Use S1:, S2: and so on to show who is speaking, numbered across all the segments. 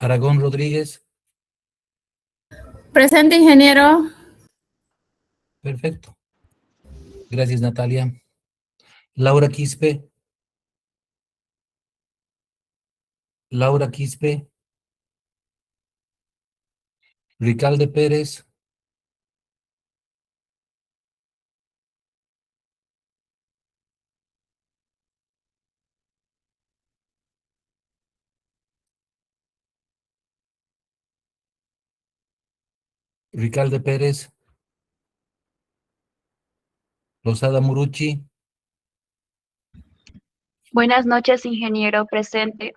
S1: Aragón Rodríguez.
S2: Presente, ingeniero.
S1: Perfecto. Gracias, Natalia. Laura Quispe. Laura Quispe. Ricalde Pérez. Ricalde Pérez. Lozada Murucci.
S3: Buenas noches, ingeniero. Presente.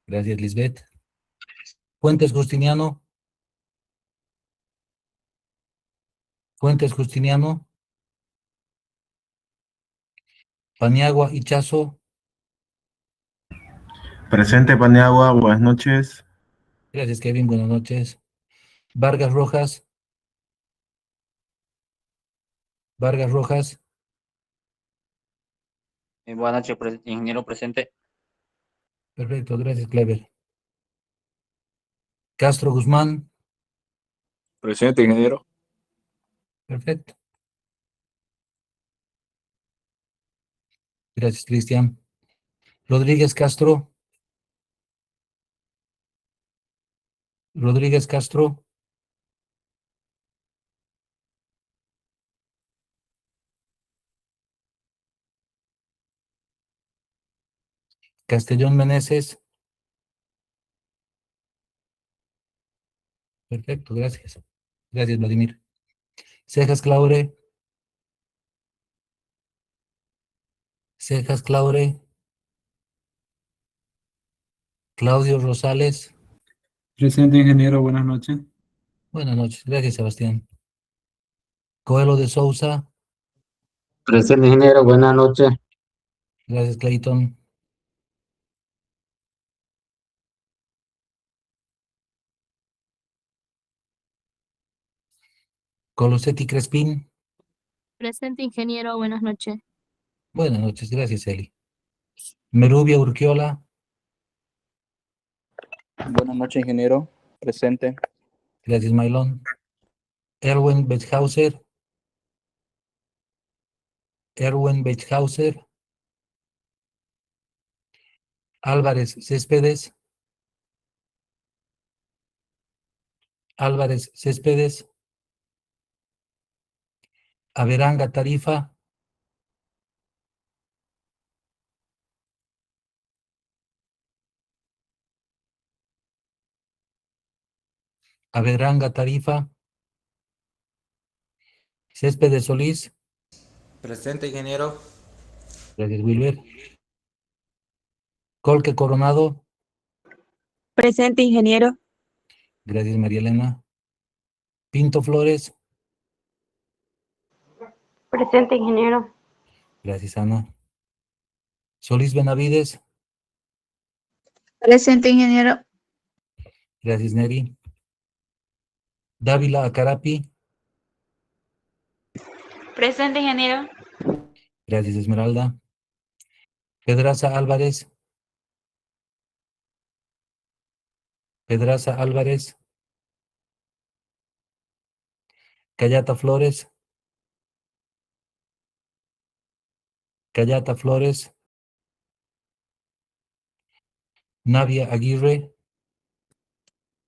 S1: Gracias, Lisbeth. Fuentes Justiniano. Fuentes Justiniano. Paniagua Ichazo.
S4: Presente, Paniagua, buenas noches.
S1: Gracias, Kevin. Buenas noches. Vargas Rojas. Vargas Rojas.
S5: Buenas noches, ingeniero presente.
S1: Perfecto, gracias, Clever. Castro Guzmán.
S6: Presente, ingeniero.
S1: Perfecto. Gracias, Cristian. Rodríguez Castro. Rodríguez Castro. Castellón Meneses. Perfecto, gracias. Gracias, Vladimir. Cejas Claure. Cejas Claure. Claudio Rosales.
S7: Presente, ingeniero, buenas noches.
S1: Buenas noches, gracias, Sebastián. Coelho de Souza.
S8: Presente, ingeniero, buenas noches.
S1: Gracias, Clayton. Colosetti Crespín.
S2: Presente, ingeniero. Buenas noches.
S1: Buenas noches, gracias, Eli. Merubia Urquiola.
S5: Buenas noches, ingeniero presente.
S1: Gracias, Mailón. Erwin Bechhauser. Erwin Bechhauser. Álvarez Céspedes. Álvarez Céspedes. Averanga Tarifa. Averanga Tarifa. Céspedes Solís.
S9: Presente, ingeniero.
S1: Gracias, Wilber. Colque Coronado.
S3: Presente, ingeniero.
S1: Gracias, María Elena. Pinto Flores.
S3: Presente, ingeniero.
S1: Gracias, Ana. Solís Benavides.
S3: Presente, ingeniero.
S1: Gracias, Neri. Dávila Acarapi.
S3: Presente, ingeniero.
S1: Gracias, Esmeralda. Pedraza Álvarez. Pedraza Álvarez. Cayata Flores. Cayata Flores. Navia Aguirre.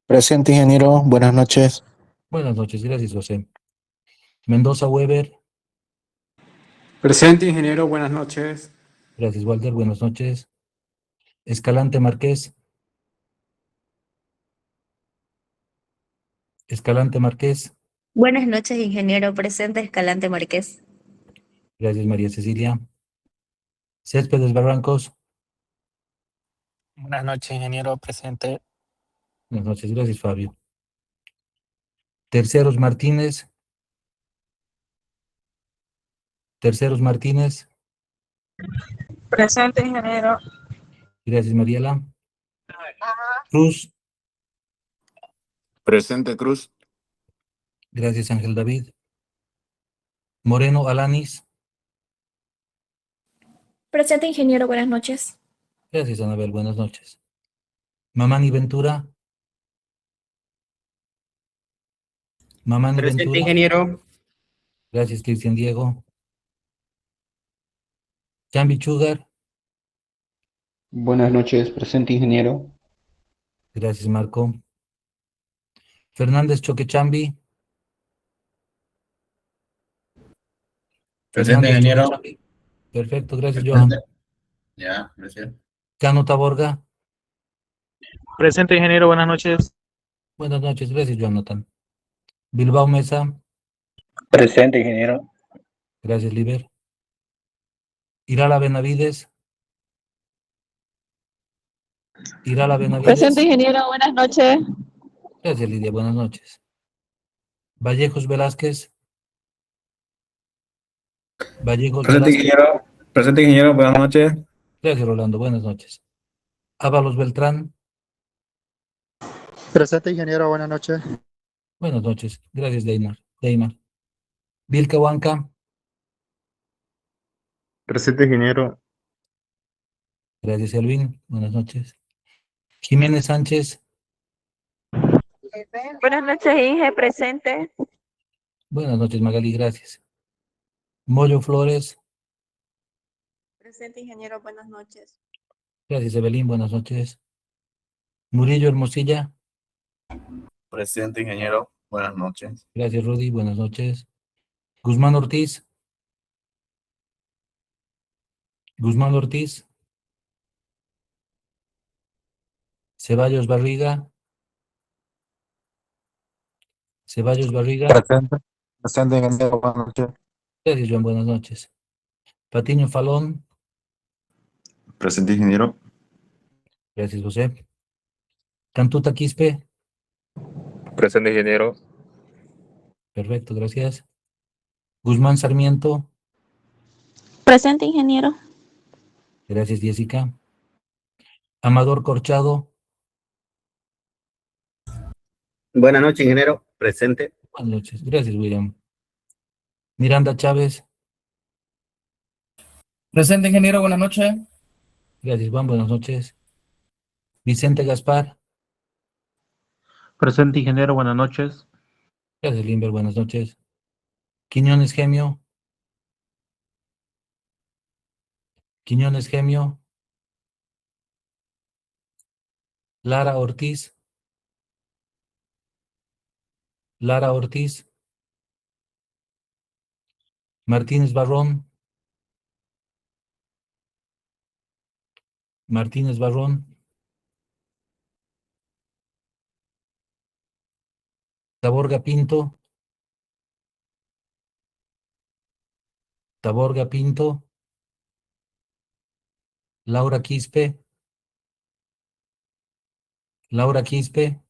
S10: Presente, ingeniero. Buenas noches.
S1: Buenas noches, gracias, José. Mendoza Weber.
S7: Presente, ingeniero, buenas noches.
S1: Gracias, Walter. Buenas noches. Escalante Márquez. Escalante Márquez.
S3: Buenas noches, ingeniero. Presente, Escalante Márquez.
S1: Gracias, María Cecilia. Céspedes Barrancos.
S11: Buenas noches, ingeniero presente.
S1: Buenas noches, gracias, Fabio. Terceros Martínez. Terceros Martínez.
S3: Presente, ingeniero.
S1: Gracias, Mariela. Cruz.
S6: Presente, Cruz.
S1: Gracias, Ángel David. Moreno Alanis.
S2: Presente, ingeniero. Buenas noches.
S1: Gracias, Anabel. Buenas noches. Mamani Ventura. Mamani Ventura.
S5: ingeniero.
S1: Gracias, Cristian Diego. Chambi Sugar.
S5: Buenas noches, presente ingeniero.
S1: Gracias, Marco. Fernández Choquechambi.
S8: Presente,
S1: Fernández
S8: ingeniero.
S1: Choquechambi. Perfecto, gracias, Johan.
S8: Ya, gracias.
S1: Cano Taborga.
S11: Presente, ingeniero. Buenas noches.
S1: Buenas noches, gracias, Jonathan. Bilbao Mesa.
S5: Presente ingeniero.
S1: Gracias, Liber. Irala Benavides. Irala Benavides.
S2: ingeniero. Buenas noches.
S1: Gracias, Lidia. Buenas noches. Vallejos Velázquez. Vallejos Velázquez.
S6: ingeniero. Presente ingeniero, buenas noches.
S1: Gracias, Rolando. Buenas noches. Ábalos Beltrán.
S7: Presente, ingeniero. Buenas noches.
S1: Buenas noches. Gracias, Deimar. Vilca Huanca.
S6: Presente ingeniero.
S1: Gracias, Elvin. Buenas noches. Jiménez Sánchez.
S3: Buenas noches, Inge, presente.
S1: Buenas noches, Magali. Gracias. Moyo Flores.
S3: Presente, ingeniero, buenas noches.
S1: Gracias, Evelyn. Buenas noches. Murillo Hermosilla.
S4: Presente, ingeniero. Buenas noches.
S1: Gracias, Rudy. Buenas noches. Guzmán Ortiz. Guzmán Ortiz. Ceballos Barriga. Ceballos Barriga.
S10: Presente. Presente, ingeniero. Buenas noches.
S1: Gracias, Joan. Buenas noches. Patiño Falón.
S4: Presente, ingeniero.
S1: Gracias, José. Cantuta Quispe.
S6: Presente ingeniero.
S1: Perfecto, gracias. Guzmán Sarmiento.
S2: Presente, ingeniero.
S1: Gracias, Jessica. Amador Corchado.
S5: Buenas noches, ingeniero. Presente.
S1: Buenas noches. Gracias, William. Miranda Chávez.
S11: Presente, ingeniero. Buenas noches.
S1: Gracias, Juan. Buenas noches. Vicente Gaspar.
S11: Presente, ingeniero. Buenas noches.
S1: Gracias, Limber. Buenas noches. Quiñones Gemio. Quiñones Gemio. Lara Ortiz. Lara Ortiz. Martínez Barrón. Martínez Barrón. Taborga Pinto. Taborga Pinto. Laura Quispe. Laura Quispe.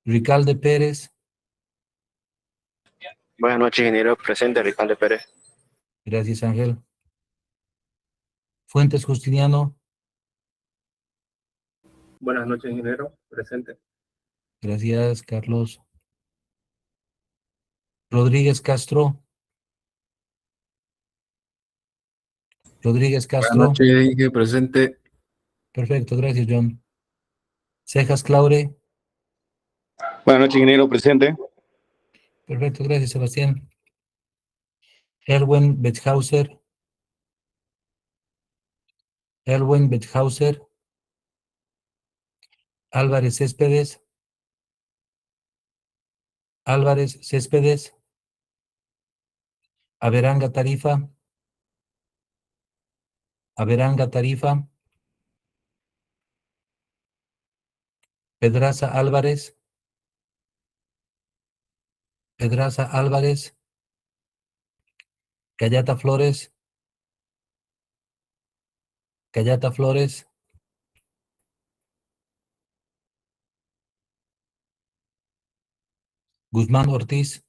S1: Ricalde Pérez.
S5: Buenas noches, ingeniero. Presente, Ricardo Pérez.
S1: Gracias, Ángel. Fuentes Justiniano.
S6: Buenas noches, ingeniero. Presente.
S1: Gracias, Carlos. Rodríguez Castro. Rodríguez
S6: Buenas
S1: Castro.
S6: noches, Inge, presente.
S1: Perfecto, gracias, John. Cejas Claure.
S5: Buenas noches, ingeniero. Presente.
S1: Perfecto, gracias, Sebastián. Erwin Bethauser. Erwin Bethauser. Álvarez Céspedes. Álvarez Céspedes. Averanga Tarifa. Averanga Tarifa. Pedraza Álvarez. Pedraza Álvarez. Callata Flores. Callata Flores. Guzmán Ortiz.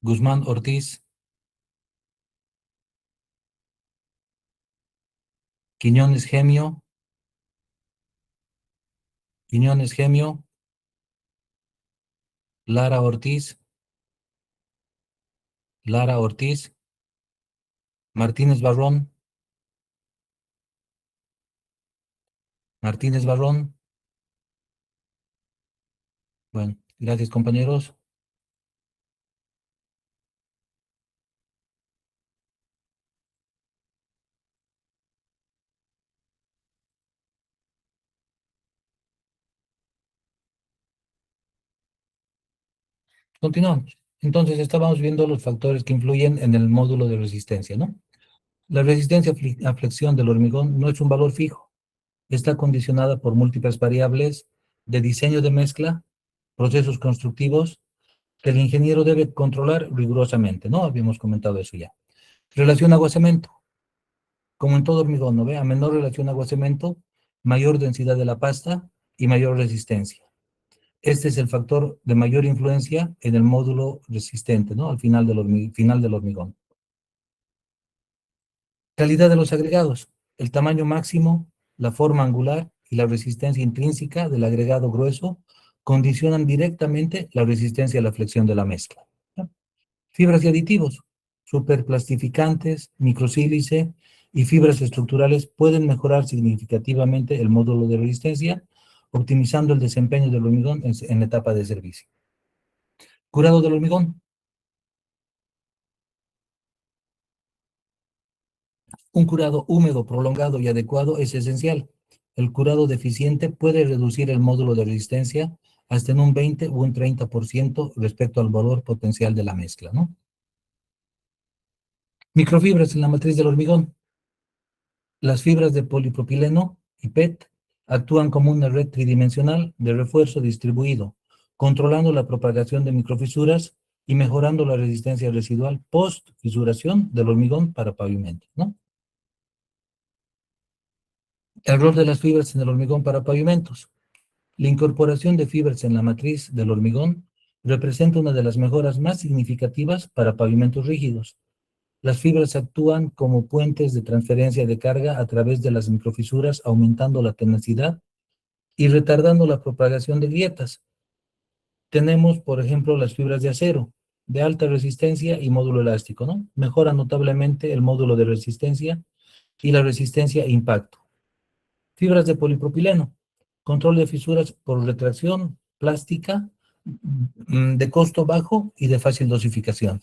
S1: Guzmán Ortiz. Quiñones Gemio. Quiñones Gemio. Lara Ortiz. Lara Ortiz. Martínez Barrón. Martínez Barrón. Bueno, gracias compañeros. Continuamos. Entonces estábamos viendo los factores que influyen en el módulo de resistencia, ¿no? La resistencia a flexión del hormigón no es un valor fijo. Está condicionada por múltiples variables de diseño de mezcla, procesos constructivos, que el ingeniero debe controlar rigurosamente, ¿no? Habíamos comentado eso ya. Relación agua-cemento. Como en todo hormigón, ¿no ve? A menor relación agua-cemento, mayor densidad de la pasta y mayor resistencia. Este es el factor de mayor influencia en el módulo resistente, ¿no? Al final final del hormigón. Calidad de los agregados. El tamaño máximo, la forma angular y la resistencia intrínseca del agregado grueso condicionan directamente la resistencia a la flexión de la mezcla. Fibras y aditivos. Superplastificantes, microsílice y fibras estructurales pueden mejorar significativamente el módulo de resistencia, optimizando el desempeño del hormigón en la etapa de servicio. Curado del hormigón. Un curado húmedo, prolongado y adecuado es esencial. El curado deficiente puede reducir el módulo de resistencia hasta en un 20 o un 30% respecto al valor potencial de la mezcla, ¿no? Microfibras en la matriz del hormigón. Las fibras de polipropileno y PET actúan como una red tridimensional de refuerzo distribuido, controlando la propagación de microfisuras y mejorando la resistencia residual post-fisuración del hormigón para pavimento, ¿no? El rol de las fibras en el hormigón para pavimentos. La incorporación de fibras en la matriz del hormigón representa una de las mejoras más significativas para pavimentos rígidos. Las fibras actúan como puentes de transferencia de carga a través de las microfisuras, aumentando la tenacidad y retardando la propagación de grietas. Tenemos, por ejemplo, las fibras de acero, de alta resistencia y módulo elástico, ¿no? Mejora notablemente el módulo de resistencia y la resistencia a impacto. Fibras de polipropileno, control de fisuras por retracción plástica, de costo bajo y de fácil dosificación.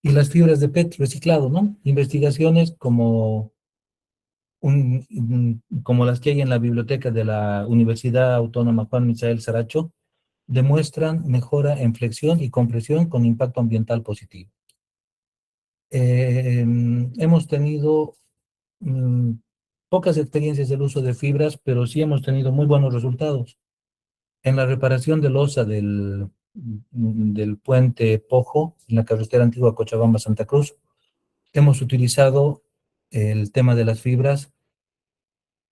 S1: Y las fibras de PET reciclado, ¿no? Investigaciones como las que hay en la biblioteca de la Universidad Autónoma Juan Misael Saracho demuestran mejora en flexión y compresión con impacto ambiental positivo. Hemos tenido pocas experiencias del uso de fibras, pero sí hemos tenido muy buenos resultados. En la reparación de losa del puente Pojo, en la carretera antigua Cochabamba-Santa Cruz, hemos utilizado el tema de las fibras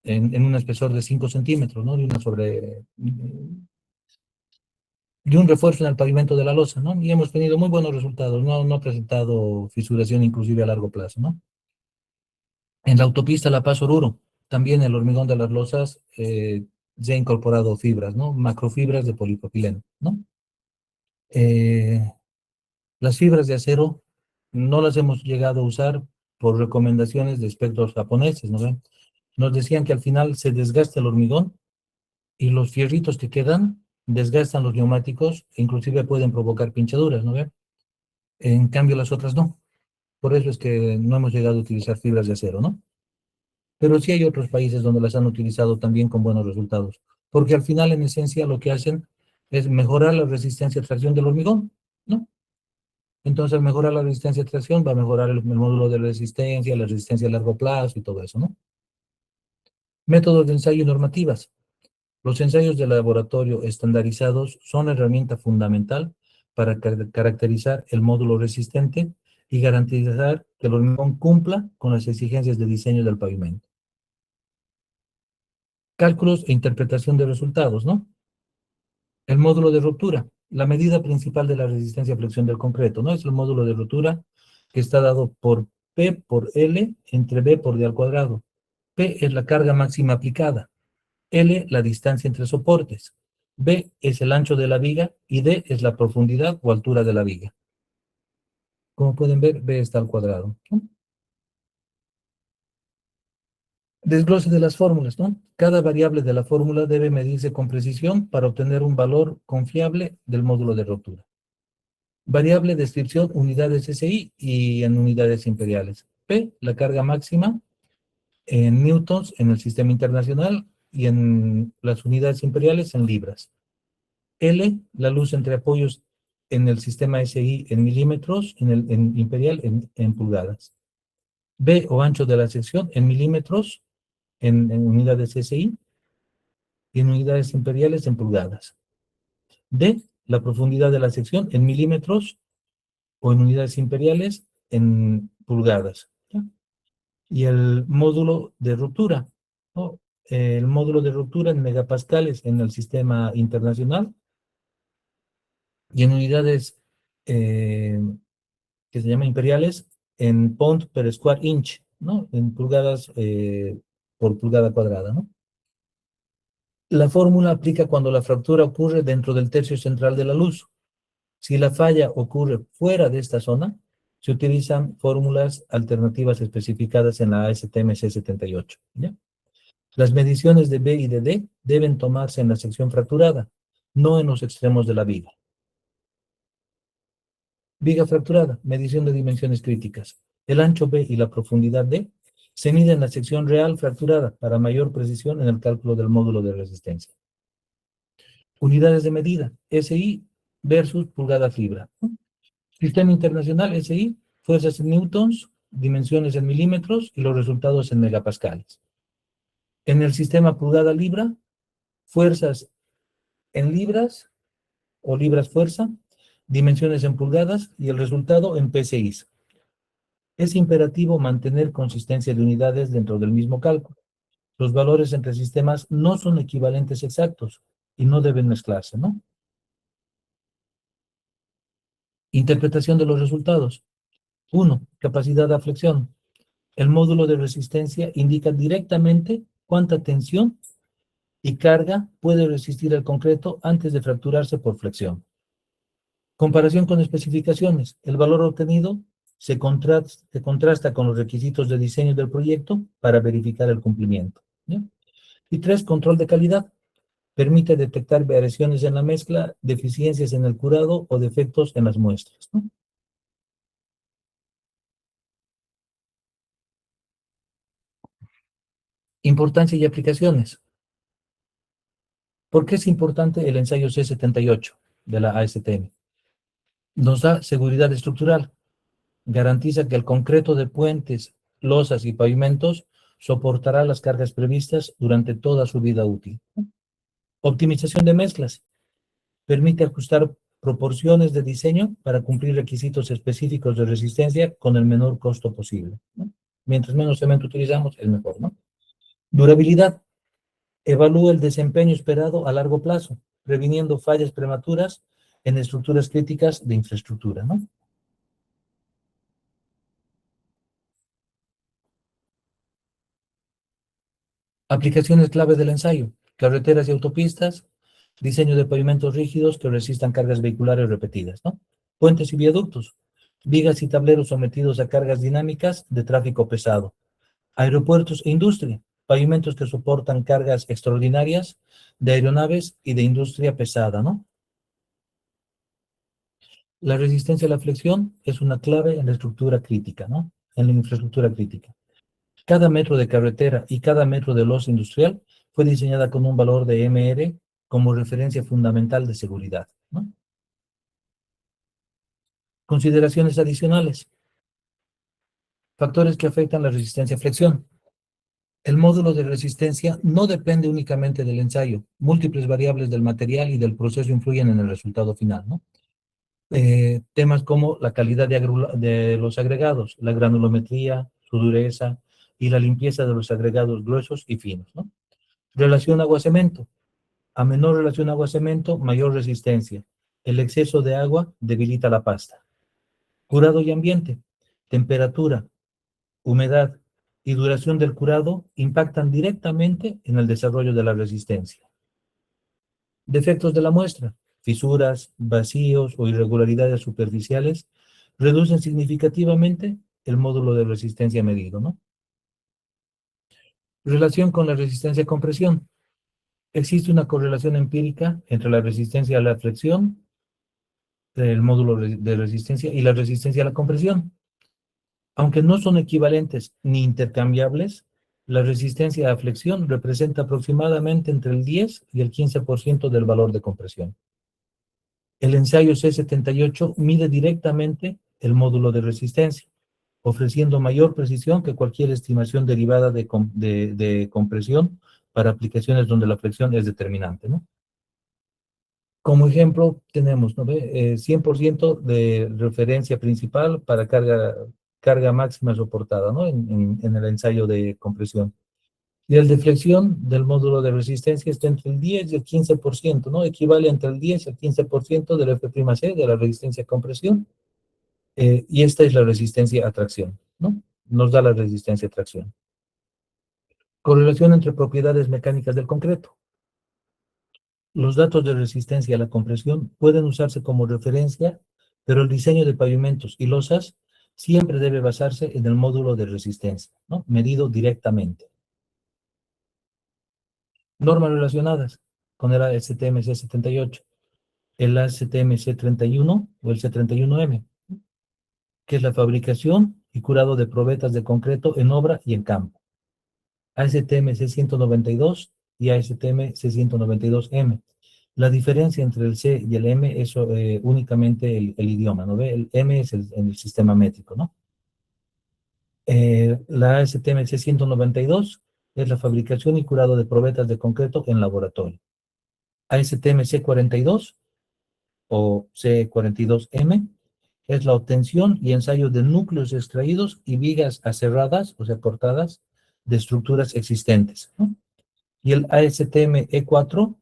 S1: en un espesor de 5 centímetros, ¿no? De un refuerzo en el pavimento de la losa, ¿no? Y hemos tenido muy buenos resultados, no ha presentado fisuración inclusive a largo plazo, ¿no? En la autopista La Paz-Oruro, también el hormigón de las losas se ha incorporado fibras, ¿no? Macrofibras de polipropileno, ¿no? Las fibras de acero no las hemos llegado a usar por recomendaciones de expertos japoneses, ¿no ven? Nos decían que al final se desgasta el hormigón y los fierritos que quedan desgastan los neumáticos e inclusive pueden provocar pinchaduras, ¿no ven? En cambio las otras no. Por eso es que no hemos llegado a utilizar fibras de acero, ¿no? Pero sí hay otros países donde las han utilizado también con buenos resultados. Porque al final, en esencia, lo que hacen es mejorar la resistencia a tracción del hormigón, ¿no? Entonces, al mejorar la resistencia a tracción, va a mejorar el módulo de resistencia, la resistencia a largo plazo y todo eso, ¿no? Métodos de ensayo y normativas. Los ensayos de laboratorio estandarizados son herramienta fundamental para caracterizar el módulo resistente y garantizar que el hormigón cumpla con las exigencias de diseño del pavimento. Cálculos e interpretación de resultados, ¿no? El módulo de ruptura, la medida principal de la resistencia a flexión del concreto, ¿no? Es el módulo de ruptura que está dado por P por L entre B por D al cuadrado. P es la carga máxima aplicada, L la distancia entre soportes, B es el ancho de la viga y D es la profundidad o altura de la viga. Como pueden ver, B está al cuadrado, ¿no? Desglose de las fórmulas, ¿no? Cada variable de la fórmula debe medirse con precisión para obtener un valor confiable del módulo de ruptura. Variable descripción, unidades SI y en unidades imperiales. P, la carga máxima en newtons en el sistema internacional y en las unidades imperiales en libras. L, la luz entre apoyos en el sistema SI en milímetros, en imperial en pulgadas. B, o ancho de la sección en milímetros en unidades SI y en unidades imperiales en pulgadas. D, la profundidad de la sección en milímetros o en unidades imperiales en pulgadas. ¿Ya? Y el módulo de ruptura, ¿no? El módulo de ruptura en megapascales en el sistema internacional y en unidades que se llaman imperiales en pound per square inch, ¿no? En pulgadas por pulgada cuadrada, ¿no? La fórmula aplica cuando la fractura ocurre dentro del tercio central de la luz. Si la falla ocurre fuera de esta zona, se utilizan fórmulas alternativas especificadas en la ASTM C78. ¿Ya? Las mediciones de B y de D deben tomarse en la sección fracturada, no en los extremos de la viga. Viga fracturada, medición de dimensiones críticas. El ancho B y la profundidad D se miden en la sección real fracturada para mayor precisión en el cálculo del módulo de resistencia. Unidades de medida, SI versus pulgada fibra. Sistema internacional, SI, fuerzas en newtons, dimensiones en milímetros y los resultados en megapascales. En el sistema pulgada libra, fuerzas en libras o libras fuerza, dimensiones en pulgadas y el resultado en PSIs. Es imperativo mantener consistencia de unidades dentro del mismo cálculo. Los valores entre sistemas no son equivalentes exactos y no deben mezclarse, ¿no? Interpretación de los resultados. 1. Capacidad de aflexión. El módulo de resistencia indica directamente cuánta tensión y carga puede resistir el concreto antes de fracturarse por flexión. Comparación con especificaciones. El valor obtenido se contrasta con los requisitos de diseño del proyecto para verificar el cumplimiento. ¿Ya? Y 3. Control de calidad. Permite detectar variaciones en la mezcla, deficiencias en el curado o defectos en las muestras, ¿no? Importancia y aplicaciones. ¿Por qué es importante el ensayo C78 de la ASTM? Nos da seguridad estructural. Garantiza que el concreto de puentes, losas y pavimentos soportará las cargas previstas durante toda su vida útil. Optimización de mezclas. Permite ajustar proporciones de diseño para cumplir requisitos específicos de resistencia con el menor costo posible, ¿no? Mientras menos cemento utilizamos, es mejor, ¿no? Durabilidad. Evalúa el desempeño esperado a largo plazo, previniendo fallas prematuras en estructuras críticas de infraestructura, ¿no? Aplicaciones clave del ensayo. Carreteras y autopistas, diseño de pavimentos rígidos que resistan cargas vehiculares repetidas, ¿no? Puentes y viaductos, vigas y tableros sometidos a cargas dinámicas de tráfico pesado. Aeropuertos e industria, pavimentos que soportan cargas extraordinarias de aeronaves y de industria pesada, ¿no? La resistencia a la flexión es una clave en la estructura crítica, ¿no? En la infraestructura crítica. Cada metro de carretera y cada metro de losa industrial fue diseñada con un valor de MR como referencia fundamental de seguridad, ¿no? Consideraciones adicionales. Factores que afectan la resistencia a flexión. El módulo de resistencia no depende únicamente del ensayo. Múltiples variables del material y del proceso influyen en el resultado final, ¿no? Temas como la calidad de los agregados, la granulometría, su dureza y la limpieza de los agregados gruesos y finos, ¿no? Relación agua-cemento. A menor relación agua-cemento, mayor resistencia. El exceso de agua debilita la pasta. Curado y ambiente. Temperatura, humedad y duración del curado impactan directamente en el desarrollo de la resistencia. Defectos de la muestra. Fisuras, vacíos o irregularidades superficiales reducen significativamente el módulo de resistencia medido, ¿no? Relación con la resistencia a compresión. Existe una correlación empírica entre la resistencia a la flexión, el módulo de resistencia, y la resistencia a la compresión. Aunque no son equivalentes ni intercambiables, la resistencia a flexión representa aproximadamente entre el 10 y el 15% del valor de compresión. El ensayo C78 mide directamente el módulo de resistencia, ofreciendo mayor precisión que cualquier estimación derivada de compresión para aplicaciones donde la flexión es determinante, ¿no? Como ejemplo, tenemos, ¿no ve? 100% de referencia principal para carga máxima soportada, ¿no? En el ensayo de compresión. Y el de flexión del módulo de resistencia está entre el 10 y el 15%, ¿no? Equivale entre el 10 y el 15% del F'C, de la resistencia a compresión. Y esta es la resistencia a tracción, ¿no? Nos da la resistencia a tracción. Correlación entre propiedades mecánicas del concreto. Los datos de resistencia a la compresión pueden usarse como referencia, pero el diseño de pavimentos y losas siempre debe basarse en el módulo de resistencia, ¿no? Medido directamente. Normas relacionadas con el ASTM C78, el ASTM C31 o el C31M, que es la fabricación y curado de probetas de concreto en obra y en campo. ASTM C192 y ASTM C192M. La diferencia entre el C y el M es únicamente el idioma, ¿no ve? El M es el sistema métrico, ¿no? La ASTM C192 es la fabricación y curado de probetas de concreto en laboratorio. ASTM C42 o C42M es la obtención y ensayo de núcleos extraídos y vigas aserradas, o sea, cortadas, de estructuras existentes, ¿no? Y el ASTM E4,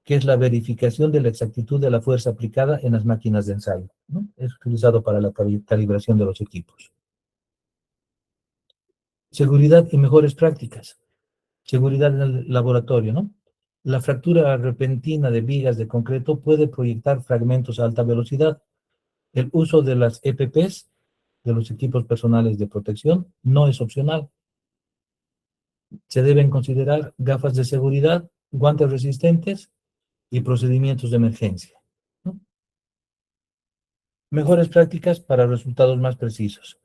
S1: que es la verificación de la exactitud de la fuerza aplicada en las máquinas de ensayo, ¿no? Es utilizado para la calibración de los equipos. Seguridad y mejores prácticas. Seguridad en el laboratorio, ¿no? La fractura repentina de vigas de concreto puede proyectar fragmentos a alta velocidad. El uso de las EPPs, de los equipos personales de protección, no es opcional. Se deben considerar gafas de seguridad, guantes resistentes y procedimientos de emergencia, ¿no? Mejores prácticas para resultados más precisos.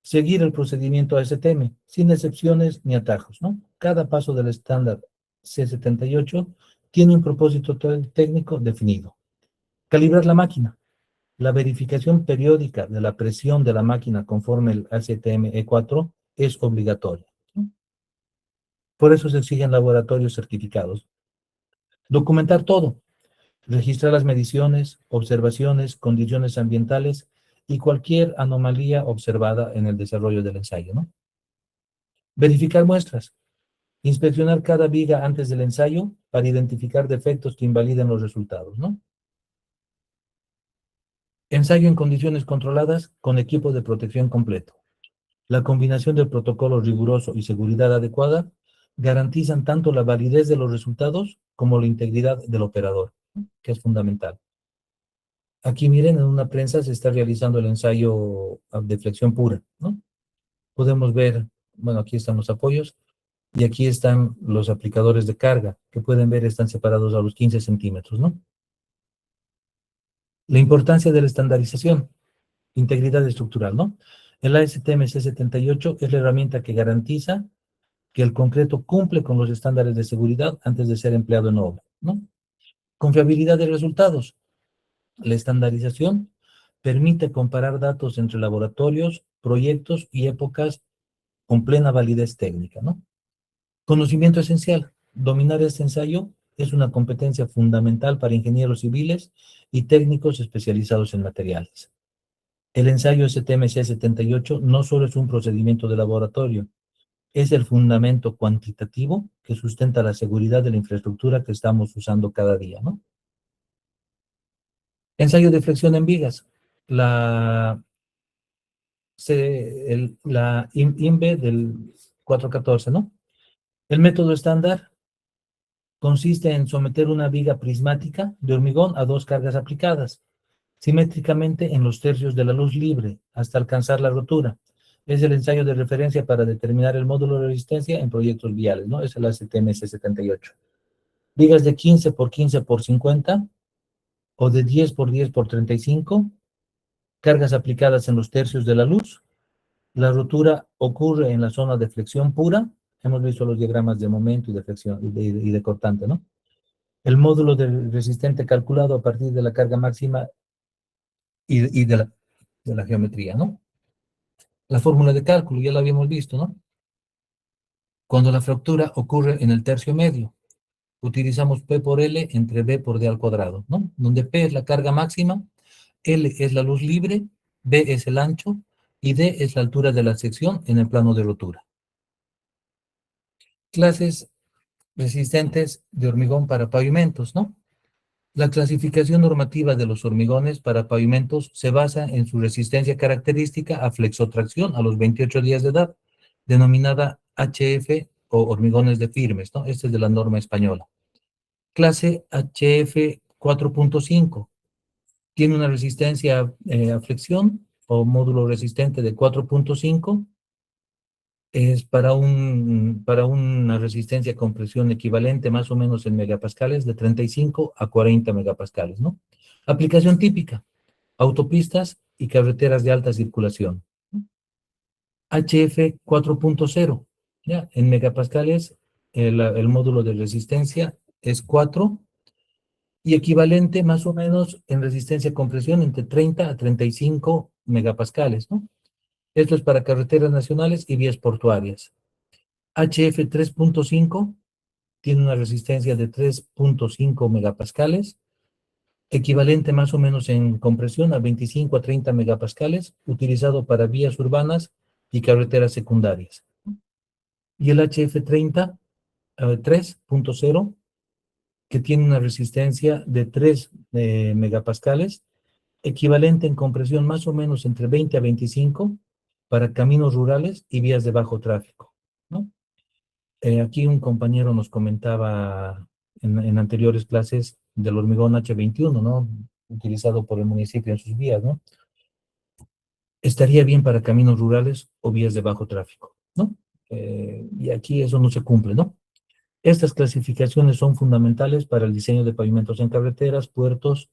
S1: Seguir el procedimiento ASTM, sin excepciones ni atajos, ¿no? Cada paso del estándar C78 tiene un propósito técnico definido. Calibrar la máquina. La verificación periódica de la presión de la máquina conforme el ASTM E4 es obligatoria, ¿no? Por eso se exigen laboratorios certificados. Documentar todo. Registrar las mediciones, observaciones, condiciones ambientales y cualquier anomalía observada en el desarrollo del ensayo, ¿no? Verificar muestras. Inspeccionar cada viga antes del ensayo para identificar defectos que invaliden los resultados, ¿no? Ensayo en condiciones controladas con equipo de protección completo. La combinación del protocolo riguroso y seguridad adecuada garantizan tanto la validez de los resultados como la integridad del operador, ¿no? Que es fundamental. Aquí miren, en una prensa se está realizando el ensayo de flexión pura, ¿no? Podemos ver, bueno, aquí están los apoyos y aquí están los aplicadores de carga, que pueden ver están separados a los 15 centímetros, ¿no? La importancia de la estandarización, integridad estructural, ¿no? El ASTM C78 es la herramienta que garantiza que el concreto cumple con los estándares de seguridad antes de ser empleado en obra, ¿no? Confiabilidad de resultados. La estandarización permite comparar datos entre laboratorios, proyectos y épocas con plena validez técnica, ¿no? Conocimiento esencial. Dominar este ensayo es una competencia fundamental para ingenieros civiles y técnicos especializados en materiales. El ensayo STM C78 no solo es un procedimiento de laboratorio, es el fundamento cuantitativo que sustenta la seguridad de la infraestructura que estamos usando cada día, ¿no? Ensayo de flexión en vigas. La INVE del 414, ¿no? El método estándar consiste en someter una viga prismática de hormigón a 2 cargas aplicadas, simétricamente en los tercios de la luz libre, hasta alcanzar la rotura, Es el ensayo de referencia para determinar el módulo de resistencia en proyectos viales, ¿no? Es el ACTMS 78. Vigas de 15 por 15 por 50 o de 10 por 10 por 35, cargas aplicadas en los tercios de la luz. La rotura ocurre en la zona de flexión pura. Hemos visto los diagramas de momento y de flexión y de cortante, ¿no? El módulo de resistente calculado a partir de la carga máxima y de la geometría, ¿no? La fórmula de cálculo ya la habíamos visto, ¿no? Cuando la fractura ocurre en el tercio medio, utilizamos P por L entre B por D al cuadrado, ¿no? Donde P es la carga máxima, L es la luz libre, B es el ancho y D es la altura de la sección en el plano de rotura. Clases resistentes de hormigón para pavimentos, ¿no? La clasificación normativa de los hormigones para pavimentos se basa en su resistencia característica a flexotracción a los 28 días de edad, denominada HF o hormigones de firmes, ¿no? Esta es de la norma española. Clase HF 4.5 tiene una resistencia a flexión o módulo resistente de 4.5. Es para una resistencia a compresión equivalente más o menos en megapascales de 35 a 40 megapascales, ¿no? Aplicación típica, autopistas y carreteras de alta circulación. HF 4.0, ¿ya? En megapascales el módulo de resistencia es 4 y equivalente más o menos en resistencia a compresión entre 30 a 35 megapascales, ¿no? Esto es para carreteras nacionales y vías portuarias. HF 3.5 tiene una resistencia de 3.5 megapascales, equivalente más o menos en compresión a 25 a 30 megapascales, utilizado para vías urbanas y carreteras secundarias. Y el HF 30, 3.0, que tiene una resistencia de 3 megapascales, equivalente en compresión más o menos entre 20 a 25 para caminos rurales y vías de bajo tráfico, ¿no? Aquí un compañero nos comentaba en anteriores clases del hormigón H21, ¿no? Utilizado por el municipio en sus vías, ¿no? Estaría bien para caminos rurales o vías de bajo tráfico, ¿no? Y aquí eso no se cumple, ¿no? Estas clasificaciones son fundamentales para el diseño de pavimentos en carreteras, puertos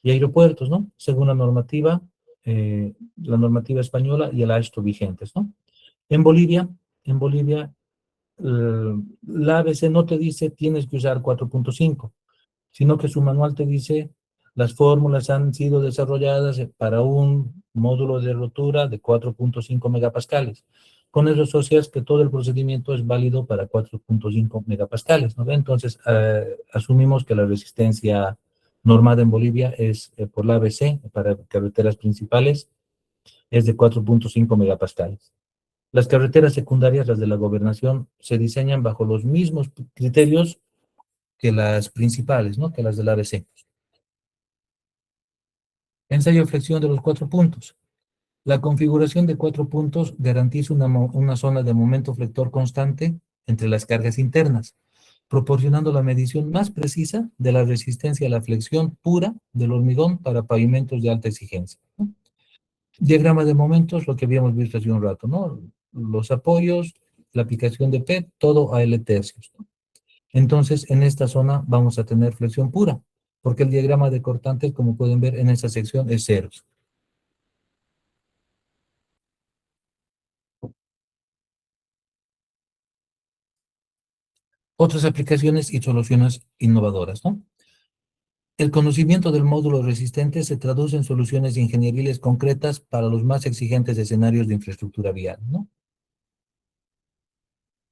S1: y aeropuertos, ¿no? Según la normativa española y el AESTO vigentes, ¿no? En Bolivia, la ABC no te dice tienes que usar 4.5, sino que su manual te dice las fórmulas han sido desarrolladas para un módulo de rotura de 4.5 megapascales. Con eso asocias que todo el procedimiento es válido para 4.5 megapascales, ¿no? Entonces, asumimos que la resistencia normada en Bolivia es por la ABC, para carreteras principales, es de 4.5 megapascales. Las carreteras secundarias, las de la gobernación, se diseñan bajo los mismos criterios que las principales, ¿no? Que las del ABC. Ensayo de flexión de los 4 puntos. La configuración de 4 puntos garantiza una zona de momento flector constante entre las cargas internas, proporcionando la medición más precisa de la resistencia a la flexión pura del hormigón para pavimentos de alta exigencia, ¿no? Diagrama de momentos, lo que habíamos visto hace un rato, ¿no? Los apoyos, la aplicación de P, todo a L tercios, ¿no? Entonces, en esta zona vamos a tener flexión pura, porque el diagrama de cortantes, como pueden ver en esta sección, es ceros. Otras aplicaciones y soluciones innovadoras, ¿no? El conocimiento del módulo resistente se traduce en soluciones ingenieriles concretas para los más exigentes escenarios de infraestructura vial, ¿no?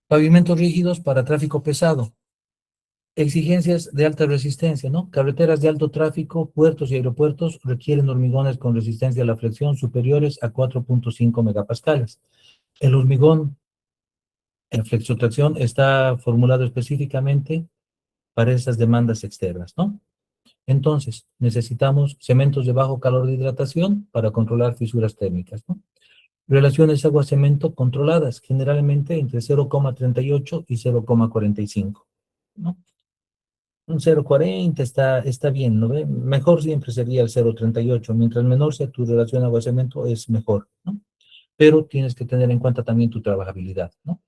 S1: Pavimentos rígidos para tráfico pesado. Exigencias de alta resistencia, ¿no? Carreteras de alto tráfico, puertos y aeropuertos requieren hormigones con resistencia a la flexión superiores a 4.5 megapascales. El hormigón en flexotracción está formulado específicamente para esas demandas externas, ¿no? Entonces, necesitamos cementos de bajo calor de hidratación para controlar fisuras térmicas, ¿no? Relaciones agua-cemento controladas, generalmente entre 0,38 y 0,45, ¿no? Un 0,40 está bien, ¿no ve? Mejor siempre sería el 0,38. Mientras menor sea tu relación agua-cemento, es mejor, ¿no? pero tienes que tener en cuenta también tu trabajabilidad, ¿no?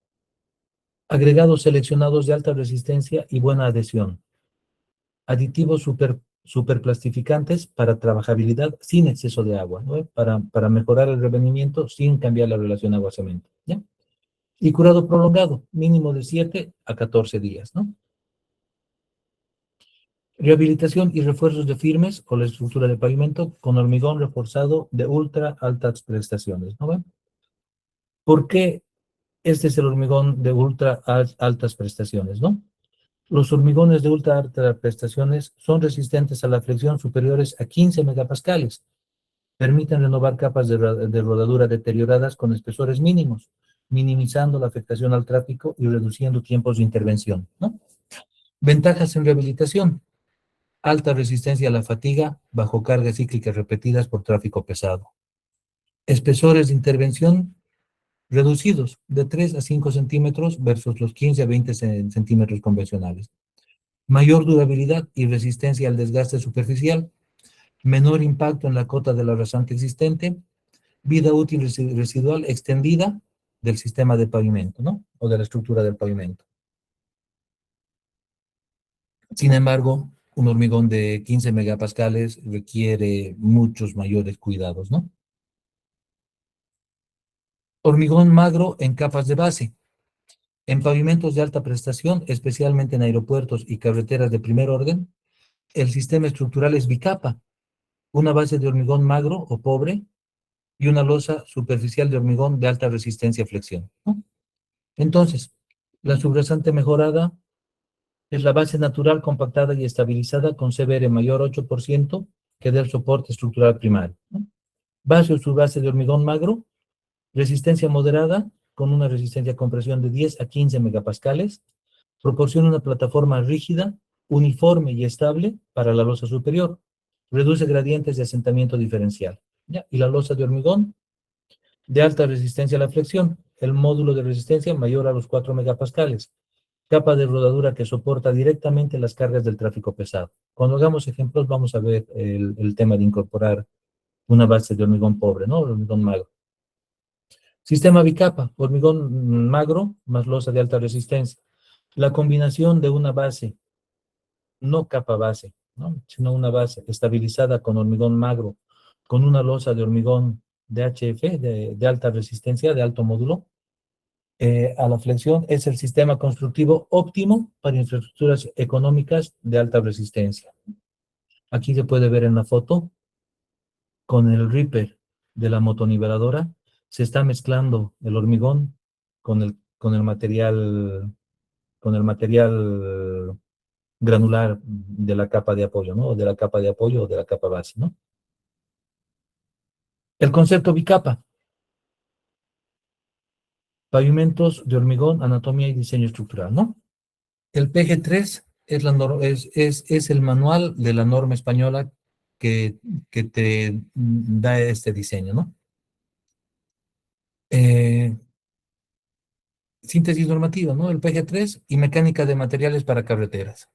S1: Agregados seleccionados de alta resistencia y buena adhesión. Aditivos superplastificantes para trabajabilidad sin exceso de agua, ¿no? Para mejorar el revenimiento sin cambiar la relación agua-cemento, ¿ya? Y curado prolongado, mínimo de 7 a 14 días, ¿no? Rehabilitación y refuerzos de firmes o la estructura de pavimento con hormigón reforzado de ultra altas prestaciones, ¿no ven? ¿Por qué este es el hormigón de altas prestaciones, no? Los hormigones de ultra altas prestaciones son resistentes a la flexión superiores a 15 megapascales. Permiten renovar capas de rodadura deterioradas con espesores mínimos, minimizando la afectación al tráfico y reduciendo tiempos de intervención, ¿no? Ventajas en rehabilitación. Alta resistencia a la fatiga bajo cargas cíclicas repetidas por tráfico pesado. Espesores de intervención reducidos de 3 a 5 centímetros versus los 15 a 20 centímetros convencionales. Mayor durabilidad y resistencia al desgaste superficial. Menor impacto en la cota de la rasante existente. Vida útil residual extendida del sistema de pavimento, ¿no? O de la estructura del pavimento. Sin embargo, un hormigón de 15 megapascales requiere muchos mayores cuidados, ¿no? Hormigón magro en capas de base. En pavimentos de alta prestación, especialmente en aeropuertos y carreteras de primer orden, el sistema estructural es bicapa, una base de hormigón magro o pobre y una losa superficial de hormigón de alta resistencia a flexión, ¿no? Entonces, la subrasante mejorada es la base natural compactada y estabilizada con CBR mayor 8% que del soporte estructural primario, ¿no? Base o subbase de hormigón magro, resistencia moderada con una resistencia a compresión de 10 a 15 megapascales, proporciona una plataforma rígida, uniforme y estable para la losa superior, reduce gradientes de asentamiento diferencial, ¿ya? Y la losa de hormigón de alta resistencia a la flexión, el módulo de resistencia mayor a los 4 megapascales, capa de rodadura que soporta directamente las cargas del tráfico pesado. Cuando hagamos ejemplos vamos a ver el tema de incorporar una base de hormigón pobre, ¿no? Hormigón magro. Sistema bicapa, hormigón magro más losa de alta resistencia. La combinación de una base, no capa base, ¿no? Sino una base estabilizada con hormigón magro, con una losa de hormigón de HF, de alta resistencia, de alto módulo, a la flexión, es el sistema constructivo óptimo para infraestructuras económicas de alta resistencia. Aquí se puede ver en la foto, con el ripper de la motoniveladora, se está mezclando el hormigón con el material granular de la capa de apoyo, ¿no? O de la capa de apoyo o de la capa base, ¿no? El concepto bicapa. Pavimentos de hormigón, anatomía y diseño estructural, ¿no? El PG3 es el manual de la norma española que te da este diseño, ¿no? Síntesis normativa, ¿no? El PG3 y mecánica de materiales para carreteras.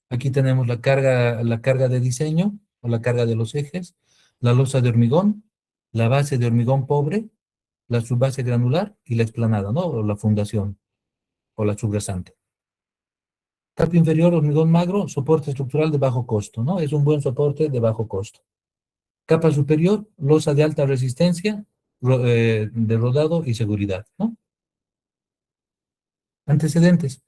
S1: Aquí tenemos la carga de diseño o la carga de los ejes, la losa de hormigón, la base de hormigón pobre, la subbase granular y la explanada, ¿no? O la fundación o la subrasante. Capa inferior, hormigón magro, soporte estructural de bajo costo, ¿no? Es un buen soporte de bajo costo. Capa superior, losa de alta resistencia, de rodado y seguridad, ¿no? Antecedentes.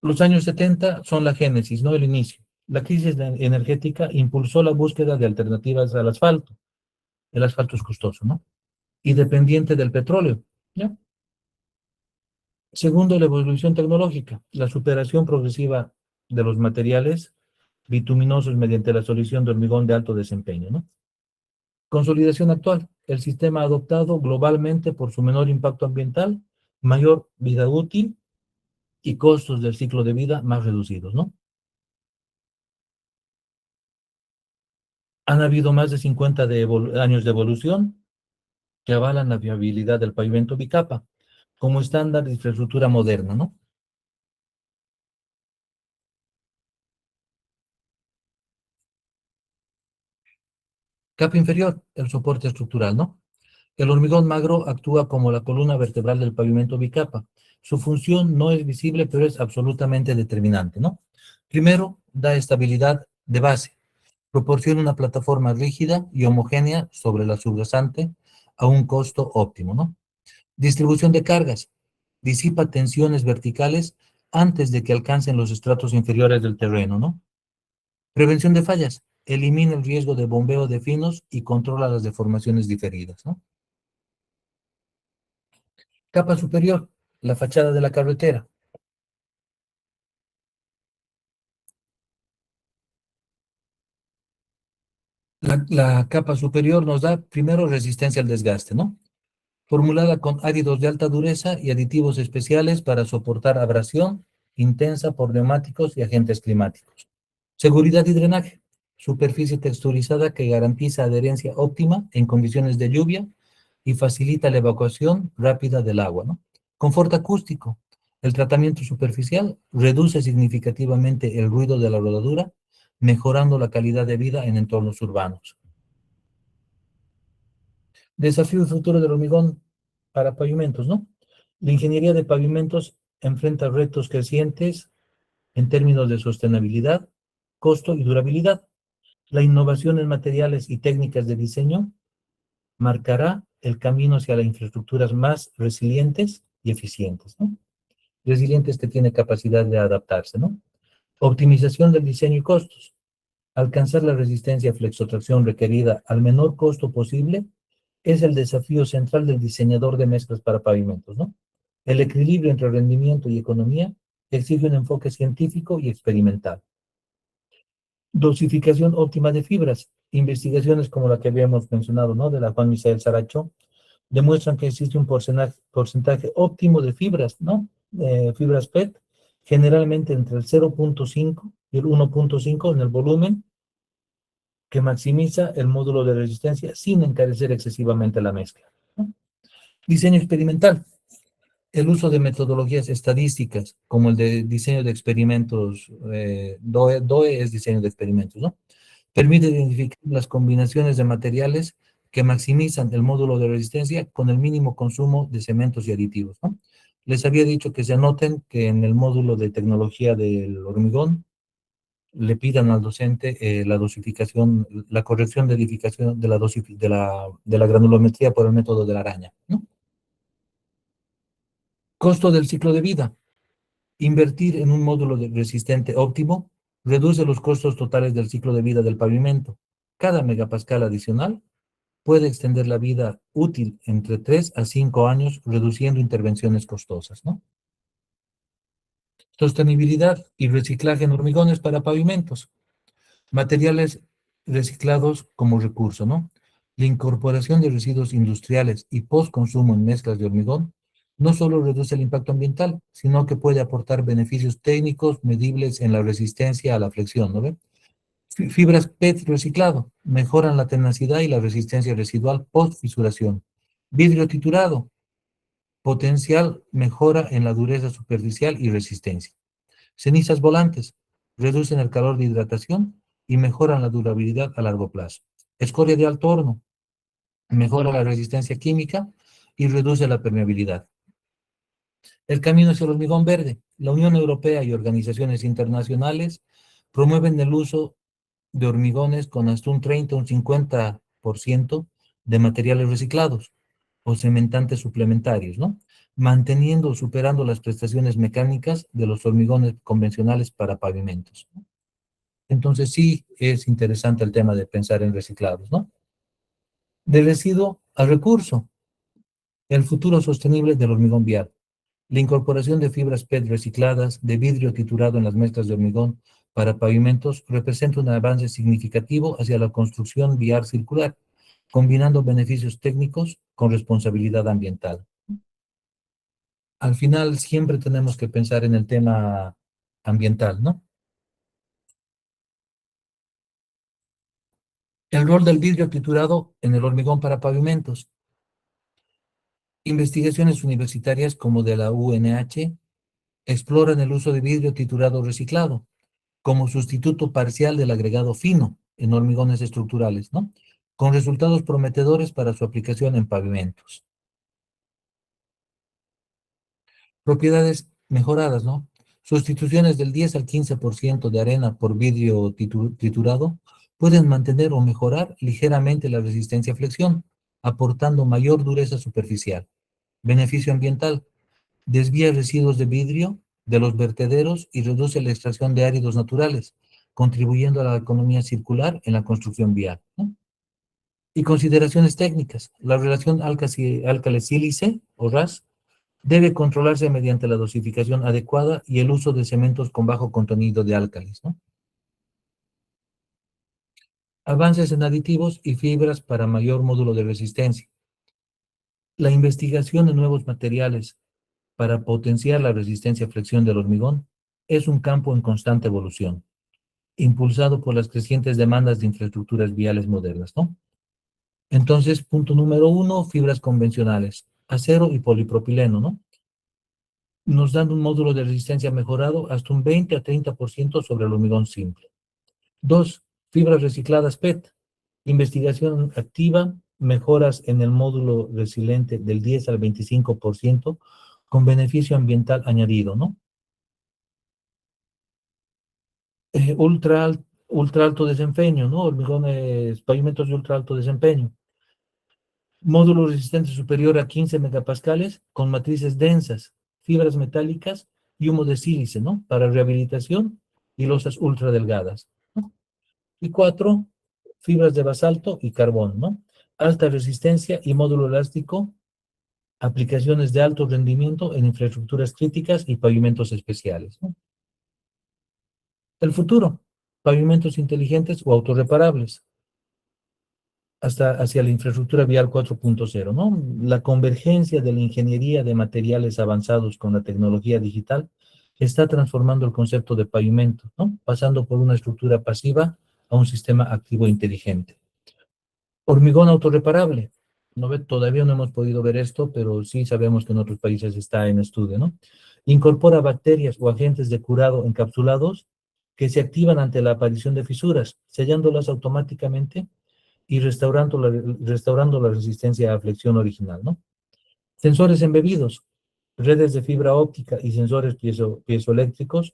S1: Los años 70 son la génesis, no el inicio. La crisis energética impulsó la búsqueda de alternativas al asfalto. El asfalto es costoso, ¿no? Y dependiente del petróleo, ¿ya? Segundo, la evolución tecnológica, la superación progresiva de los materiales bituminosos mediante la solución de hormigón de alto desempeño, ¿no? Consolidación actual, el sistema adoptado globalmente por su menor impacto ambiental, mayor vida útil y costos del ciclo de vida más reducidos, ¿no? Han habido más de 50 años de evolución que avalan la viabilidad del pavimento bicapa como estándar de infraestructura moderna, ¿no? Capa inferior, el soporte estructural, ¿no? El hormigón magro actúa como la columna vertebral del pavimento bicapa. Su función no es visible, pero es absolutamente determinante, ¿no? Primero, da estabilidad de base. Proporciona una plataforma rígida y homogénea sobre la subrasante a un costo óptimo, ¿no? Distribución de cargas. Disipa tensiones verticales antes de que alcancen los estratos inferiores del terreno, ¿no? Prevención de fallas. Elimina el riesgo de bombeo de finos y controla las deformaciones diferidas, ¿no? Capa superior, la fachada de la carretera. La capa superior nos da primero resistencia al desgaste, ¿no? Formulada con áridos de alta dureza y aditivos especiales para soportar abrasión intensa por neumáticos y agentes climáticos. Seguridad y drenaje. Superficie texturizada que garantiza adherencia óptima en condiciones de lluvia y facilita la evacuación rápida del agua, ¿no? Confort acústico. El tratamiento superficial reduce significativamente el ruido de la rodadura, mejorando la calidad de vida en entornos urbanos. Desafío y futuro del hormigón para pavimentos, ¿no? La ingeniería de pavimentos enfrenta retos crecientes en términos de sostenibilidad, costo y durabilidad. La innovación en materiales y técnicas de diseño marcará el camino hacia las infraestructuras más resilientes y eficientes, ¿no? Resilientes que tiene capacidad de adaptarse, ¿no? Optimización del diseño y costos. Alcanzar la resistencia a flexotracción requerida al menor costo posible es el desafío central del diseñador de mezclas para pavimentos, ¿no? El equilibrio entre rendimiento y economía exige un enfoque científico y experimental. Dosificación óptima de fibras. Investigaciones como la que habíamos mencionado, ¿no? De la Juan Misael Saracho, demuestran que existe un porcentaje óptimo de fibras, ¿no? Fibras PET, generalmente entre el 0.5 y el 1.5 en el volumen, que maximiza el módulo de resistencia sin encarecer excesivamente la mezcla, ¿no? Diseño experimental. El uso de metodologías estadísticas, como el de diseño de experimentos, DOE es diseño de experimentos, ¿no? Permite identificar las combinaciones de materiales que maximizan el módulo de resistencia con el mínimo consumo de cementos y aditivos, ¿no? Les había dicho que se anoten que en el módulo de tecnología del hormigón le pidan al docente la dosificación, la corrección de edificación de la granulometría por el método de la araña, ¿no? Costo del ciclo de vida. Invertir en un módulo resistente óptimo reduce los costos totales del ciclo de vida del pavimento. Cada megapascal adicional puede extender la vida útil entre 3 a 5 años, reduciendo intervenciones costosas, ¿no? Sostenibilidad y reciclaje en hormigones para pavimentos. Materiales reciclados como recurso, ¿no? La incorporación de residuos industriales y postconsumo en mezclas de hormigón no solo reduce el impacto ambiental, sino que puede aportar beneficios técnicos medibles en la resistencia a la flexión, ¿no ve? Fibras PET reciclado mejoran la tenacidad y la resistencia residual post-fisuración. Vidrio triturado, potencial mejora en la dureza superficial y resistencia. Cenizas volantes, reducen el calor de hidratación y mejoran la durabilidad a largo plazo. Escoria de alto horno, mejora la resistencia química y reduce la permeabilidad. El camino hacia el hormigón verde. La Unión Europea y organizaciones internacionales promueven el uso de hormigones con hasta un 30 o un 50% de materiales reciclados o cementantes suplementarios, ¿no? Manteniendo o superando las prestaciones mecánicas de los hormigones convencionales para pavimentos, ¿no? Entonces sí es interesante el tema de pensar en reciclados, ¿no? De residuo a recurso, el futuro sostenible del hormigón vial. La incorporación de fibras PET recicladas, de vidrio triturado en las mezclas de hormigón para pavimentos representa un avance significativo hacia la construcción vial circular, combinando beneficios técnicos con responsabilidad ambiental. Al final siempre tenemos que pensar en el tema ambiental, ¿no? El rol del vidrio triturado en el hormigón para pavimentos. Investigaciones universitarias como de la UNH exploran el uso de vidrio triturado reciclado como sustituto parcial del agregado fino en hormigones estructurales, ¿no? con resultados prometedores para su aplicación en pavimentos. Propiedades mejoradas, ¿no? Sustituciones del 10 al 15% de arena por vidrio triturado pueden mantener o mejorar ligeramente la resistencia a flexión, aportando mayor dureza superficial. Beneficio ambiental: desvía residuos de vidrio de los vertederos y reduce la extracción de áridos naturales, contribuyendo a la economía circular en la construcción vial, ¿no? Y consideraciones técnicas: la relación álcali-sílice o RAS debe controlarse mediante la dosificación adecuada y el uso de cementos con bajo contenido de álcalis, ¿no? Avances en aditivos y fibras para mayor módulo de resistencia. La investigación de nuevos materiales para potenciar la resistencia a flexión del hormigón es un campo en constante evolución, impulsado por las crecientes demandas de infraestructuras viales modernas, ¿no? Entonces, punto número 1, fibras convencionales, acero y polipropileno, ¿no? Nos dan un módulo de resistencia mejorado hasta un 20 a 30% sobre el hormigón simple. 2, fibras recicladas PET, investigación activa, mejoras en el módulo resiliente del 10 al 25% con beneficio ambiental añadido, ¿no? Ultra alto desempeño, ¿no? Hormigones, pavimentos de ultra alto desempeño. Módulo resistente superior a 15 megapascales con matrices densas, fibras metálicas y humo de sílice, ¿no? Para rehabilitación y losas ultra delgadas, ¿no? Y 4, fibras de basalto y carbón, ¿no? Alta resistencia y módulo elástico, aplicaciones de alto rendimiento en infraestructuras críticas y pavimentos especiales, ¿no? El futuro: pavimentos inteligentes o autorreparables, hasta hacia la infraestructura vial 4.0, ¿no? La convergencia de la ingeniería de materiales avanzados con la tecnología digital está transformando el concepto de pavimento, ¿no? Pasando por una estructura pasiva a un sistema activo inteligente. Hormigón autorreparable. Todavía no hemos podido ver esto, pero sí sabemos que en otros países está en estudio, ¿no? Incorpora bacterias o agentes de curado encapsulados que se activan ante la aparición de fisuras, sellándolas automáticamente y restaurando la resistencia a flexión original, ¿no? Sensores embebidos, redes de fibra óptica y sensores piezoeléctricos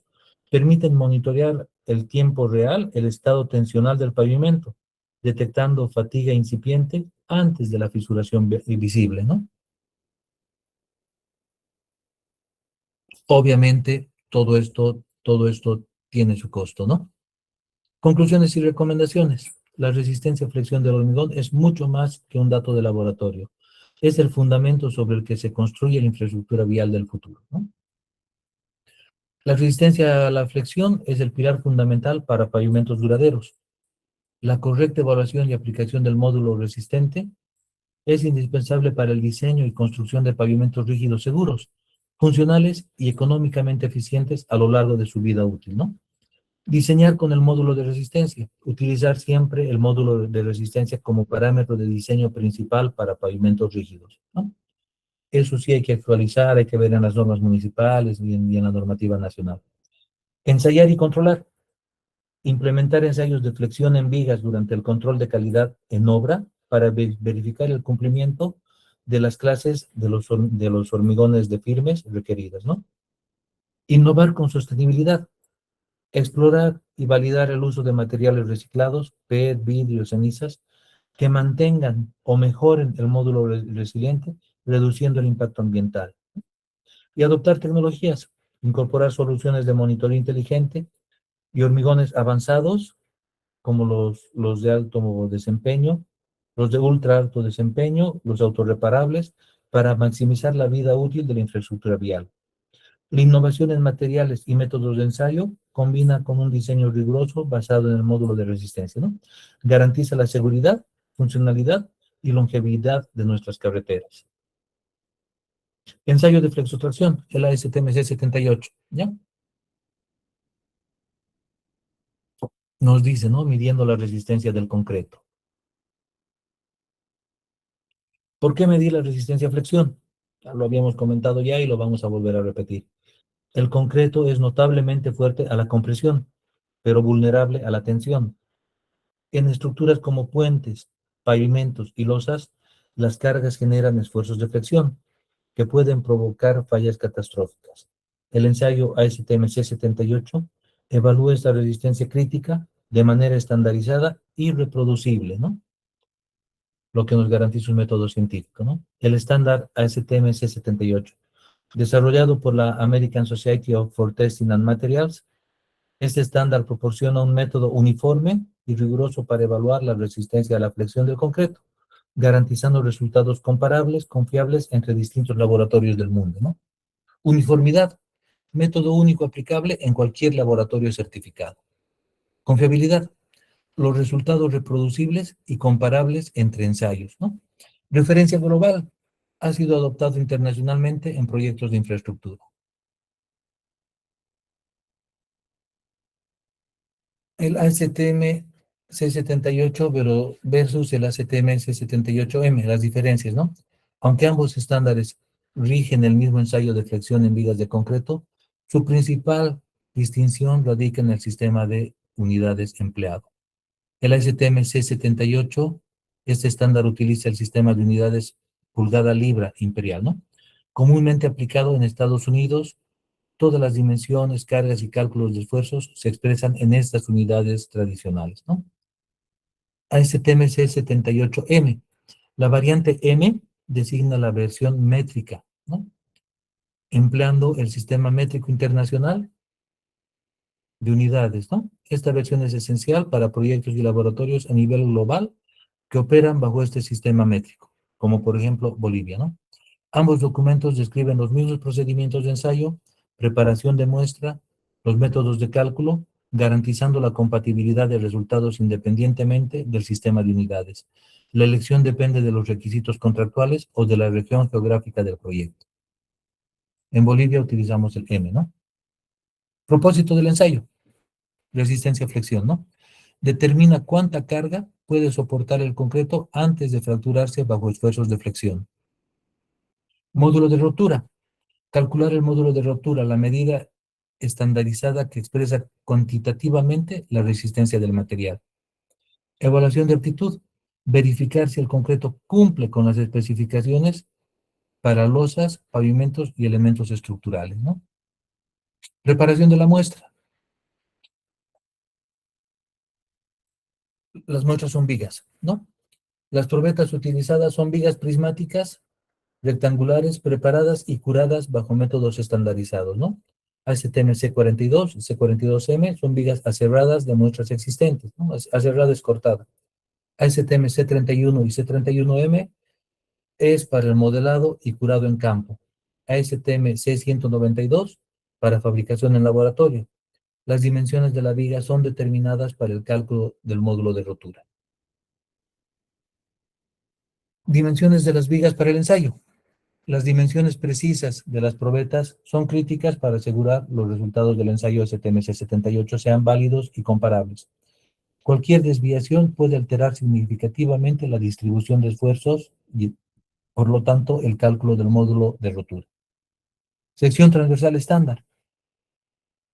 S1: permiten monitorear el tiempo real, el estado tensional del pavimento, detectando fatiga incipiente antes de la fisuración visible, ¿no? Obviamente, todo esto tiene su costo, ¿no? Conclusiones y recomendaciones. La resistencia a flexión del hormigón es mucho más que un dato de laboratorio. Es el fundamento sobre el que se construye la infraestructura vial del futuro, ¿no? La resistencia a la flexión es el pilar fundamental para pavimentos duraderos. La correcta evaluación y aplicación del módulo resistente es indispensable para el diseño y construcción de pavimentos rígidos seguros, funcionales y económicamente eficientes a lo largo de su vida útil, ¿no? Diseñar con el módulo de resistencia. Utilizar siempre el módulo de resistencia como parámetro de diseño principal para pavimentos rígidos, ¿no? Eso sí hay que actualizar, hay que ver en las normas municipales y en la normativa nacional. Ensayar y controlar. Implementar ensayos de flexión en vigas durante el control de calidad en obra para verificar el cumplimiento de las clases de los hormigones de firmes requeridas, ¿no? Innovar con sostenibilidad. Explorar y validar el uso de materiales reciclados, PET, vidrio, cenizas, que mantengan o mejoren el módulo resiliente, reduciendo el impacto ambiental. Y adoptar tecnologías, incorporar soluciones de monitoreo inteligente y hormigones avanzados, como los de alto desempeño, los de ultra alto desempeño, los autorreparables, para maximizar la vida útil de la infraestructura vial. La innovación en materiales y métodos de ensayo combina con un diseño riguroso basado en el módulo de resistencia, ¿no? Garantiza la seguridad, funcionalidad y longevidad de nuestras carreteras. Ensayo de flexotracción, el ASTMC 78, ¿ya? Nos dice, ¿no? Midiendo la resistencia del concreto. ¿Por qué medir la resistencia a flexión? Ya lo habíamos comentado ya y lo vamos a volver a repetir. El concreto es notablemente fuerte a la compresión, pero vulnerable a la tensión. En estructuras como puentes, pavimentos y losas, las cargas generan esfuerzos de flexión que pueden provocar fallas catastróficas. El ensayo ASTM C78 evalúa esta resistencia crítica de manera estandarizada y reproducible, ¿no? Lo que nos garantiza un método científico, ¿no? El estándar ASTM C78, desarrollado por la American Society for Testing and Materials. Este estándar proporciona un método uniforme y riguroso para evaluar la resistencia a la flexión del concreto, garantizando resultados comparables, confiables entre distintos laboratorios del mundo, ¿no? Uniformidad, método único aplicable en cualquier laboratorio certificado. Confiabilidad, los resultados reproducibles y comparables entre ensayos, ¿no? Referencia global, ha sido adoptado internacionalmente en proyectos de infraestructura. El ASTM C78 versus el ASTM C78M, las diferencias, ¿no? Aunque ambos estándares rigen el mismo ensayo de flexión en vigas de concreto, su principal distinción radica en el sistema de unidades empleado. El ASTM C78, este estándar utiliza el sistema de unidades pulgada libra imperial, ¿no? Comúnmente aplicado en Estados Unidos. Todas las dimensiones, cargas y cálculos de esfuerzos se expresan en estas unidades tradicionales, ¿no? ASTM C78M. La variante M designa la versión métrica, ¿no? Empleando el sistema métrico internacional de unidades, ¿no? Esta versión es esencial para proyectos y laboratorios a nivel global que operan bajo este sistema métrico, como por ejemplo Bolivia, ¿no? Ambos documentos describen los mismos procedimientos de ensayo, preparación de muestra, los métodos de cálculo, garantizando la compatibilidad de resultados independientemente del sistema de unidades. La elección depende de los requisitos contractuales o de la región geográfica del proyecto. En Bolivia utilizamos el M, ¿no? Propósito del ensayo. Resistencia a flexión, ¿no? Determina cuánta carga puede soportar el concreto antes de fracturarse bajo esfuerzos de flexión. Módulo de rotura. Calcular el módulo de rotura, la medida estandarizada que expresa cuantitativamente la resistencia del material. Evaluación de aptitud. Verificar si el concreto cumple con las especificaciones para losas, pavimentos y elementos estructurales, ¿no? Preparación de la muestra. Las muestras son vigas, ¿no? Las probetas utilizadas son vigas prismáticas rectangulares preparadas y curadas bajo métodos estandarizados, ¿no? ASTM C42, C42M son vigas aserradas de muestras existentes, ¿no? Aserrada es cortada. ASTM C31 y C31M es para el modelado y curado en campo. ASTM C192 para fabricación en laboratorio. Las dimensiones de la viga son determinadas para el cálculo del módulo de rotura. Dimensiones de las vigas para el ensayo. Las dimensiones precisas de las probetas son críticas para asegurar los resultados del ensayo ASTM C78 sean válidos y comparables. Cualquier desviación puede alterar significativamente la distribución de esfuerzos y, por lo tanto, el cálculo del módulo de rotura. Sección transversal estándar.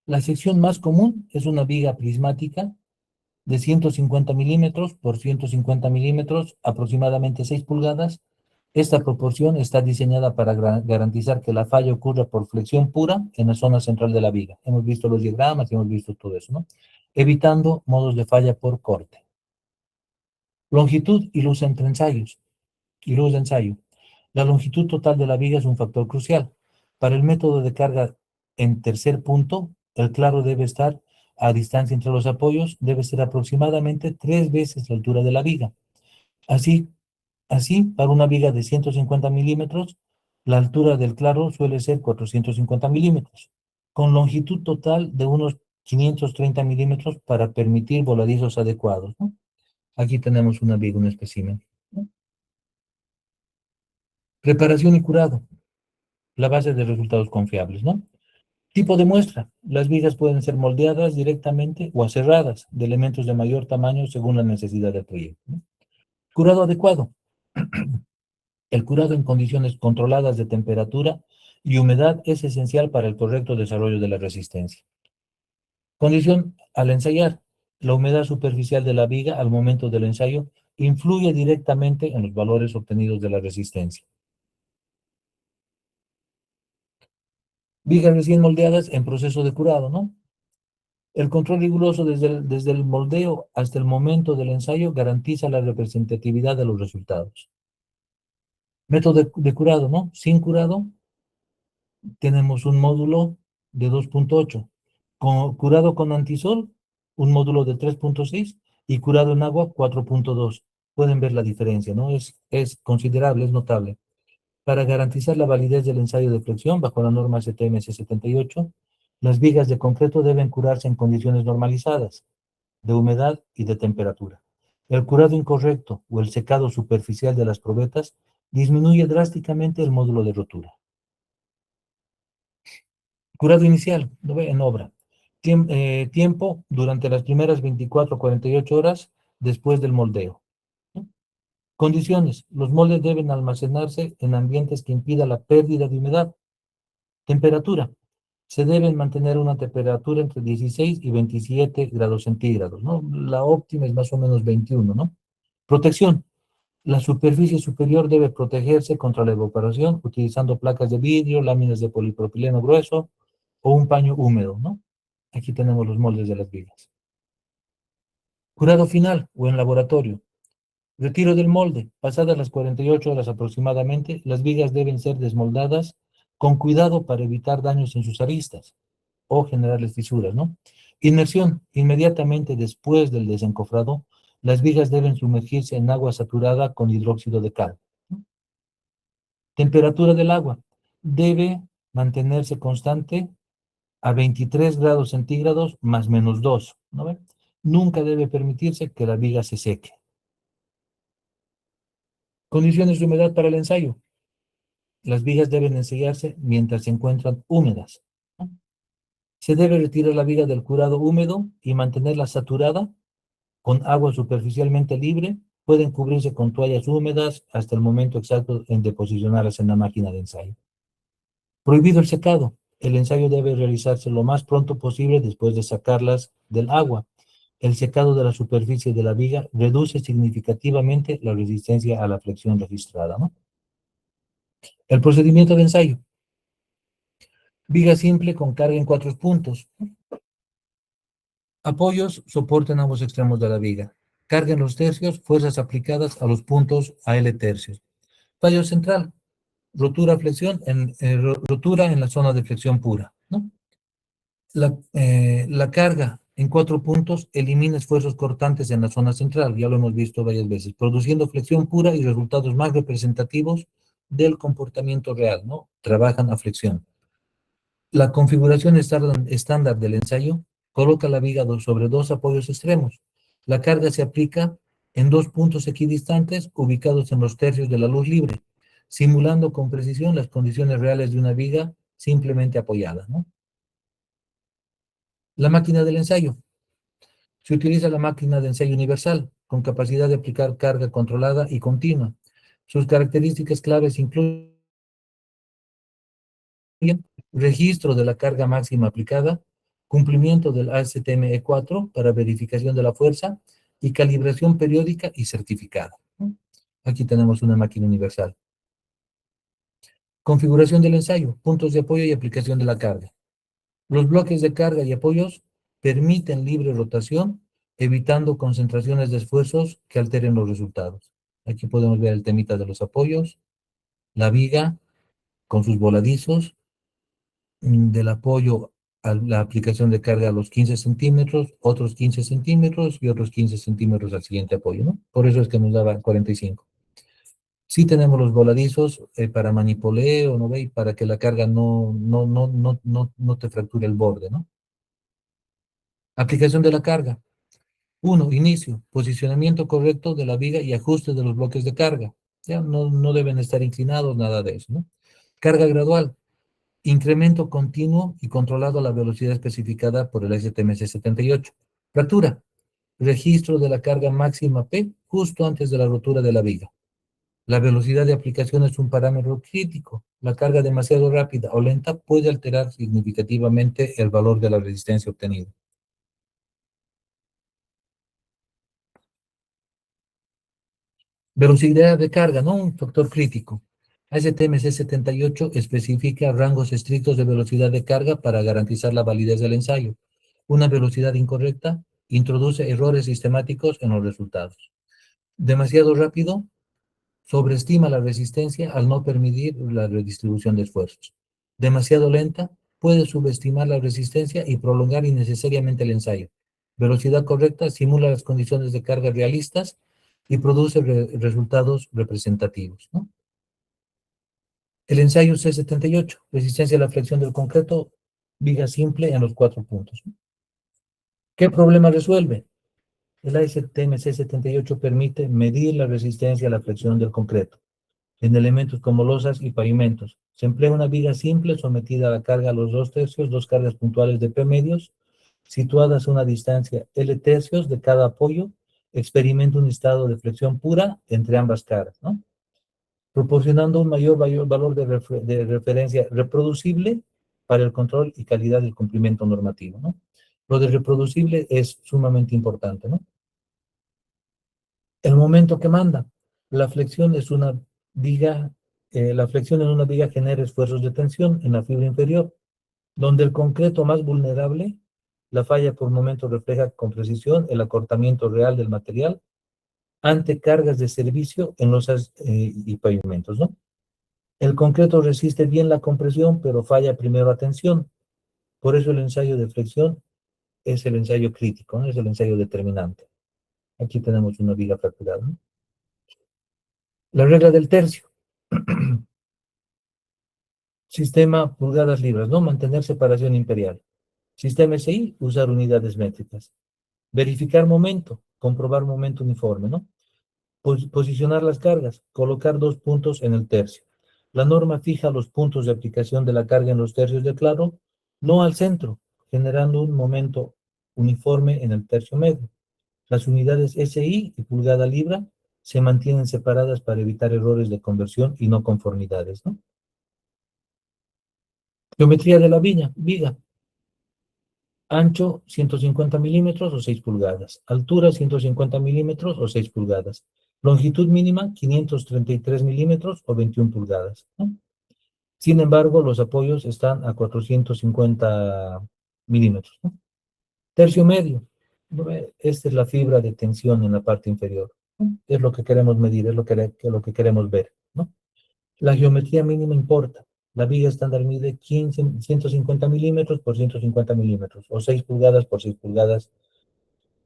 S1: La sección más común es una viga prismática de 150 milímetros por 150 milímetros, aproximadamente 6 pulgadas. Esta proporción está diseñada para garantizar que la falla ocurra por flexión pura en la zona central de la viga. Hemos visto los diagramas y hemos visto todo eso, ¿no? Evitando modos de falla por corte. Longitud y luz entre ensayos. Y luz de ensayo. La longitud total de la viga es un factor crucial. Para el método de carga en tercer punto, el claro debe estar a distancia entre los apoyos, debe ser aproximadamente 3 veces la altura de la viga. Así, para una viga de 150 milímetros, la altura del claro suele ser 450 milímetros, con longitud total de unos 530 milímetros para permitir voladizos adecuados, ¿no? Aquí tenemos una viga, un espécimen, ¿no? Preparación y curado, la base de resultados confiables, ¿no? Tipo de muestra. Las vigas pueden ser moldeadas directamente o aserradas de elementos de mayor tamaño según la necesidad del proyecto, ¿no? Curado adecuado. El curado en condiciones controladas de temperatura y humedad es esencial para el correcto desarrollo de la resistencia. Condición al ensayar. La humedad superficial de la viga al momento del ensayo influye directamente en los valores obtenidos de la resistencia. Vigas recién moldeadas en proceso de curado, ¿no? El control riguroso desde el moldeo hasta el momento del ensayo garantiza la representatividad de los resultados. Método de curado, ¿no? Sin curado, tenemos un módulo de 2.8. Curado con antisol, un módulo de 3.6 y curado en agua 4.2. Pueden ver la diferencia, ¿no? Es considerable, es notable. Para garantizar la validez del ensayo de flexión bajo la norma CTMS 78, las vigas de concreto deben curarse en condiciones normalizadas de humedad y de temperatura. El curado incorrecto o el secado superficial de las probetas disminuye drásticamente el módulo de rotura. Curado inicial, ¿no ve? En obra. Tiempo durante las primeras 24 a 48 horas después del moldeo. ¿No? Condiciones. Los moldes deben almacenarse en ambientes que impidan la pérdida de humedad. Temperatura. Se deben mantener una temperatura entre 16 y 27 grados centígrados, ¿no? La óptima es más o menos 21, ¿no? Protección. La superficie superior debe protegerse contra la evaporación utilizando placas de vidrio, láminas de polipropileno grueso o un paño húmedo, ¿no? Aquí tenemos los moldes de las vigas. Curado final o en laboratorio. Retiro del molde. Pasadas las 48 horas aproximadamente, las vigas deben ser desmoldadas con cuidado para evitar daños en sus aristas o generarles fisuras, ¿no? Inmersión. Inmediatamente después del desencofrado, las vigas deben sumergirse en agua saturada con hidróxido de cal, ¿no? Temperatura del agua. Debe mantenerse constante a 23 grados centígrados más menos 2, ¿no ve? Nunca debe permitirse que la viga se seque. Condiciones de humedad para el ensayo. Las vigas deben ensayarse mientras se encuentran húmedas, ¿no? Se debe retirar la viga del curado húmedo y mantenerla saturada con agua superficialmente libre. Pueden cubrirse con toallas húmedas hasta el momento exacto en deposicionarlas en la máquina de ensayo. Prohibido el secado. El ensayo debe realizarse lo más pronto posible después de sacarlas del agua. El secado de la superficie de la viga reduce significativamente la resistencia a la flexión registrada, ¿no? El procedimiento de ensayo. Viga simple con carga en 4 puntos. Apoyos, soporte en ambos extremos de la viga. Carga en los tercios, fuerzas aplicadas a los puntos a L tercios. Fallo central. Rotura en la zona de flexión pura, ¿no? La carga en 4 puntos elimina esfuerzos cortantes en la zona central, ya lo hemos visto varias veces, produciendo flexión pura y resultados más representativos del comportamiento real, ¿no? Trabajan a flexión. La configuración estándar del ensayo coloca la viga sobre 2 apoyos extremos. La carga se aplica en 2 puntos equidistantes ubicados en los tercios de la luz libre, simulando con precisión las condiciones reales de una viga simplemente apoyada, ¿no? La máquina del ensayo. Se utiliza la máquina de ensayo universal, con capacidad de aplicar carga controlada y continua. Sus características claves incluyen registro de la carga máxima aplicada, cumplimiento del ASTM-E4 para verificación de la fuerza y calibración periódica y certificada. Aquí tenemos una máquina universal. Configuración del ensayo, puntos de apoyo y aplicación de la carga. Los bloques de carga y apoyos permiten libre rotación, evitando concentraciones de esfuerzos que alteren los resultados. Aquí podemos ver el temita de los apoyos, la viga con sus voladizos, del apoyo a la aplicación de carga a los 15 centímetros, otros 15 centímetros y otros 15 centímetros al siguiente apoyo, ¿no? Por eso es que nos daba 45. Sí tenemos los voladizos para manipuleo, ¿no ve? Y para que la carga no te fracture el borde, ¿no? Aplicación de la carga. 1. Inicio. Posicionamiento correcto de la viga y ajuste de los bloques de carga. Ya no deben estar inclinados, nada de eso, ¿no? Carga gradual. Incremento continuo y controlado a la velocidad especificada por el STMS 78. Fractura. Registro de la carga máxima P justo antes de la rotura de la viga. La velocidad de aplicación es un parámetro crítico. La carga demasiado rápida o lenta puede alterar significativamente el valor de la resistencia obtenida. Velocidad de carga, ¿no? Un factor crítico. ASTM C78 especifica rangos estrictos de velocidad de carga para garantizar la validez del ensayo. Una velocidad incorrecta introduce errores sistemáticos en los resultados. Demasiado rápido sobreestima la resistencia al no permitir la redistribución de esfuerzos. Demasiado lenta puede subestimar la resistencia y prolongar innecesariamente el ensayo. Velocidad correcta simula las condiciones de carga realistas y produce resultados representativos, ¿no? El ensayo C78, resistencia a la flexión del concreto, viga simple en los 4 puntos, ¿no? ¿Qué problema resuelve? El ASTM C78 permite medir la resistencia a la flexión del concreto en elementos como losas y pavimentos. Se emplea una viga simple sometida a la carga a los 2/3, 2 cargas puntuales de P medios, situadas a una distancia L tercios de cada apoyo, experimenta un estado de flexión pura entre ambas caras, ¿no? Proporcionando un mayor valor de referencia reproducible para el control y calidad del cumplimiento normativo, ¿no? Lo de reproducible es sumamente importante, ¿no? El momento que manda. La flexión es una viga, la flexión en una viga genera esfuerzos de tensión en la fibra inferior, donde el concreto más vulnerable, la falla por momento refleja con precisión el acortamiento real del material ante cargas de servicio en losas y pavimentos, ¿no? El concreto resiste bien la compresión, pero falla primero a tensión. Por eso el ensayo de flexión es el ensayo crítico, ¿no? Es el ensayo determinante. Aquí tenemos una viga fracturada, ¿no? La regla del tercio. Sistema pulgadas libras, ¿no? Mantener separación imperial. Sistema SI, usar unidades métricas. Verificar momento, comprobar momento uniforme, ¿no? Posicionar las cargas, colocar 2 puntos en el tercio. La norma fija los puntos de aplicación de la carga en los tercios de claro, no al centro, generando un momento uniforme en el tercio medio. Las unidades SI y pulgada libra se mantienen separadas para evitar errores de conversión y no conformidades, ¿no? Geometría de la viga. Ancho 150 milímetros o 6 pulgadas. Altura 150 milímetros o 6 pulgadas. Longitud mínima 533 milímetros o 21 pulgadas, ¿no? Sin embargo, los apoyos están a 450 milímetros, ¿no? Tercio medio. Esta es la fibra de tensión en la parte inferior, ¿no? Es lo que queremos medir, es lo que queremos ver, ¿no? La geometría mínima importa. La viga estándar mide 150 milímetros por 150 milímetros, o 6 pulgadas por 6 pulgadas,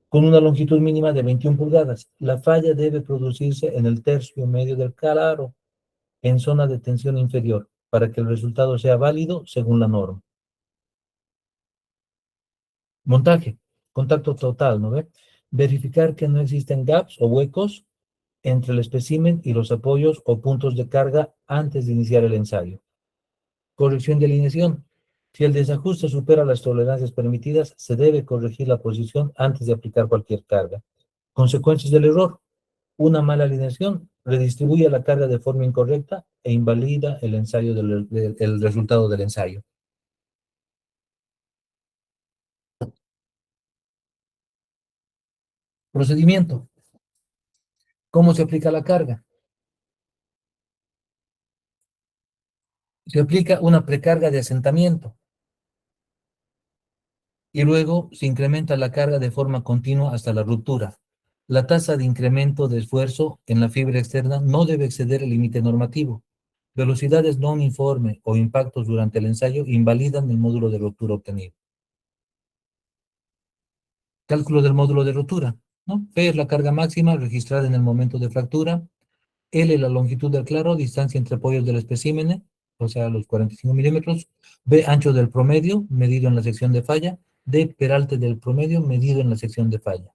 S1: con una longitud mínima de 21 pulgadas. La falla debe producirse en el tercio medio del calaro, en zona de tensión inferior, para que el resultado sea válido según la norma. Montaje, contacto total, ¿no ve? Verificar que no existen gaps o huecos entre el espécimen y los apoyos o puntos de carga antes de iniciar el ensayo. Corrección de alineación. Si el desajuste supera las tolerancias permitidas, se debe corregir la posición antes de aplicar cualquier carga. Consecuencias del error. Una mala alineación redistribuye la carga de forma incorrecta e invalida el ensayo el resultado del ensayo. Procedimiento. ¿Cómo se aplica la carga? Se aplica una precarga de asentamiento y luego se incrementa la carga de forma continua hasta la ruptura. La tasa de incremento de esfuerzo en la fibra externa no debe exceder el límite normativo. Velocidades no uniformes o impactos durante el ensayo invalidan el módulo de ruptura obtenido. Cálculo del módulo de ruptura, ¿no? P es la carga máxima registrada en el momento de fractura. L la longitud del claro, distancia entre apoyos del espécimen, o sea, los 45 milímetros. B ancho del promedio, medido en la sección de falla. D peralte del promedio, medido en la sección de falla.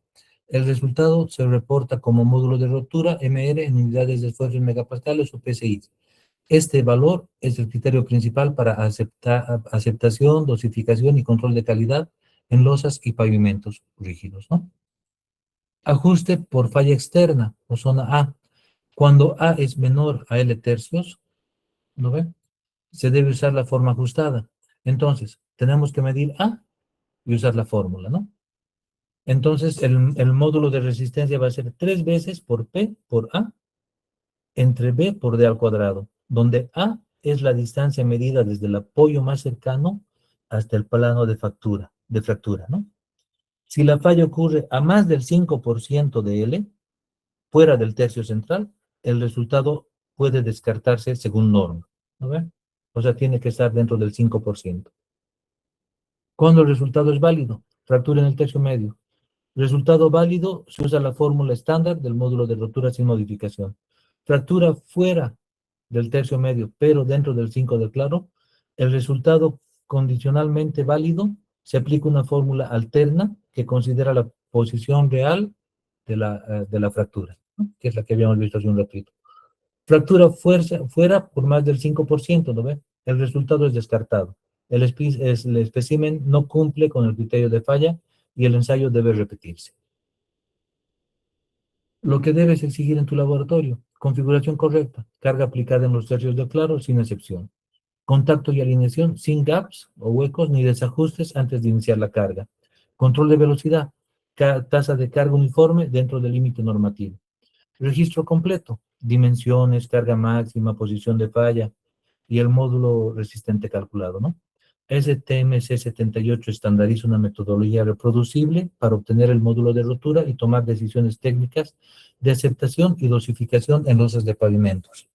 S1: El resultado se reporta como módulo de ruptura, MR, en unidades de esfuerzo en megapascales o PSI. Este valor es el criterio principal para aceptación, dosificación y control de calidad en losas y pavimentos rígidos, ¿no? Ajuste por falla externa o zona A. Cuando A es menor a L tercios, ¿lo ven? Se debe usar la forma ajustada. Entonces, tenemos que medir A y usar la fórmula, ¿no? Entonces, el módulo de resistencia va a ser 3 veces por P por A entre B por D al cuadrado, donde A es la distancia medida desde el apoyo más cercano hasta el plano de fractura, ¿no? Si la falla ocurre a más del 5% de L, fuera del tercio central, el resultado puede descartarse según norma, ¿no ven? O sea, tiene que estar dentro del 5%. ¿Cuándo el resultado es válido? Fractura en el tercio medio. Resultado válido, se usa la fórmula estándar del módulo de rotura sin modificación. Fractura fuera del tercio medio, pero dentro del 5 del claro, el resultado condicionalmente válido, se aplica una fórmula alterna que considera la posición real de la fractura, ¿no? Que es la que habíamos visto hace un ratito. Fractura fuera por más del 5%, ¿no ve? El resultado es descartado. El espécimen no cumple con el criterio de falla y el ensayo debe repetirse. Lo que debes exigir en tu laboratorio: configuración correcta, carga aplicada en los tercios de claro sin excepción, contacto y alineación sin gaps o huecos ni desajustes antes de iniciar la carga, control de velocidad, tasa de carga uniforme dentro del límite normativo, registro completo, dimensiones, carga máxima, posición de falla y el módulo resistente calculado, ¿no? STMC 78 estandariza una metodología reproducible para obtener el módulo de rotura y tomar decisiones técnicas de aceptación y dosificación en losas de pavimentos.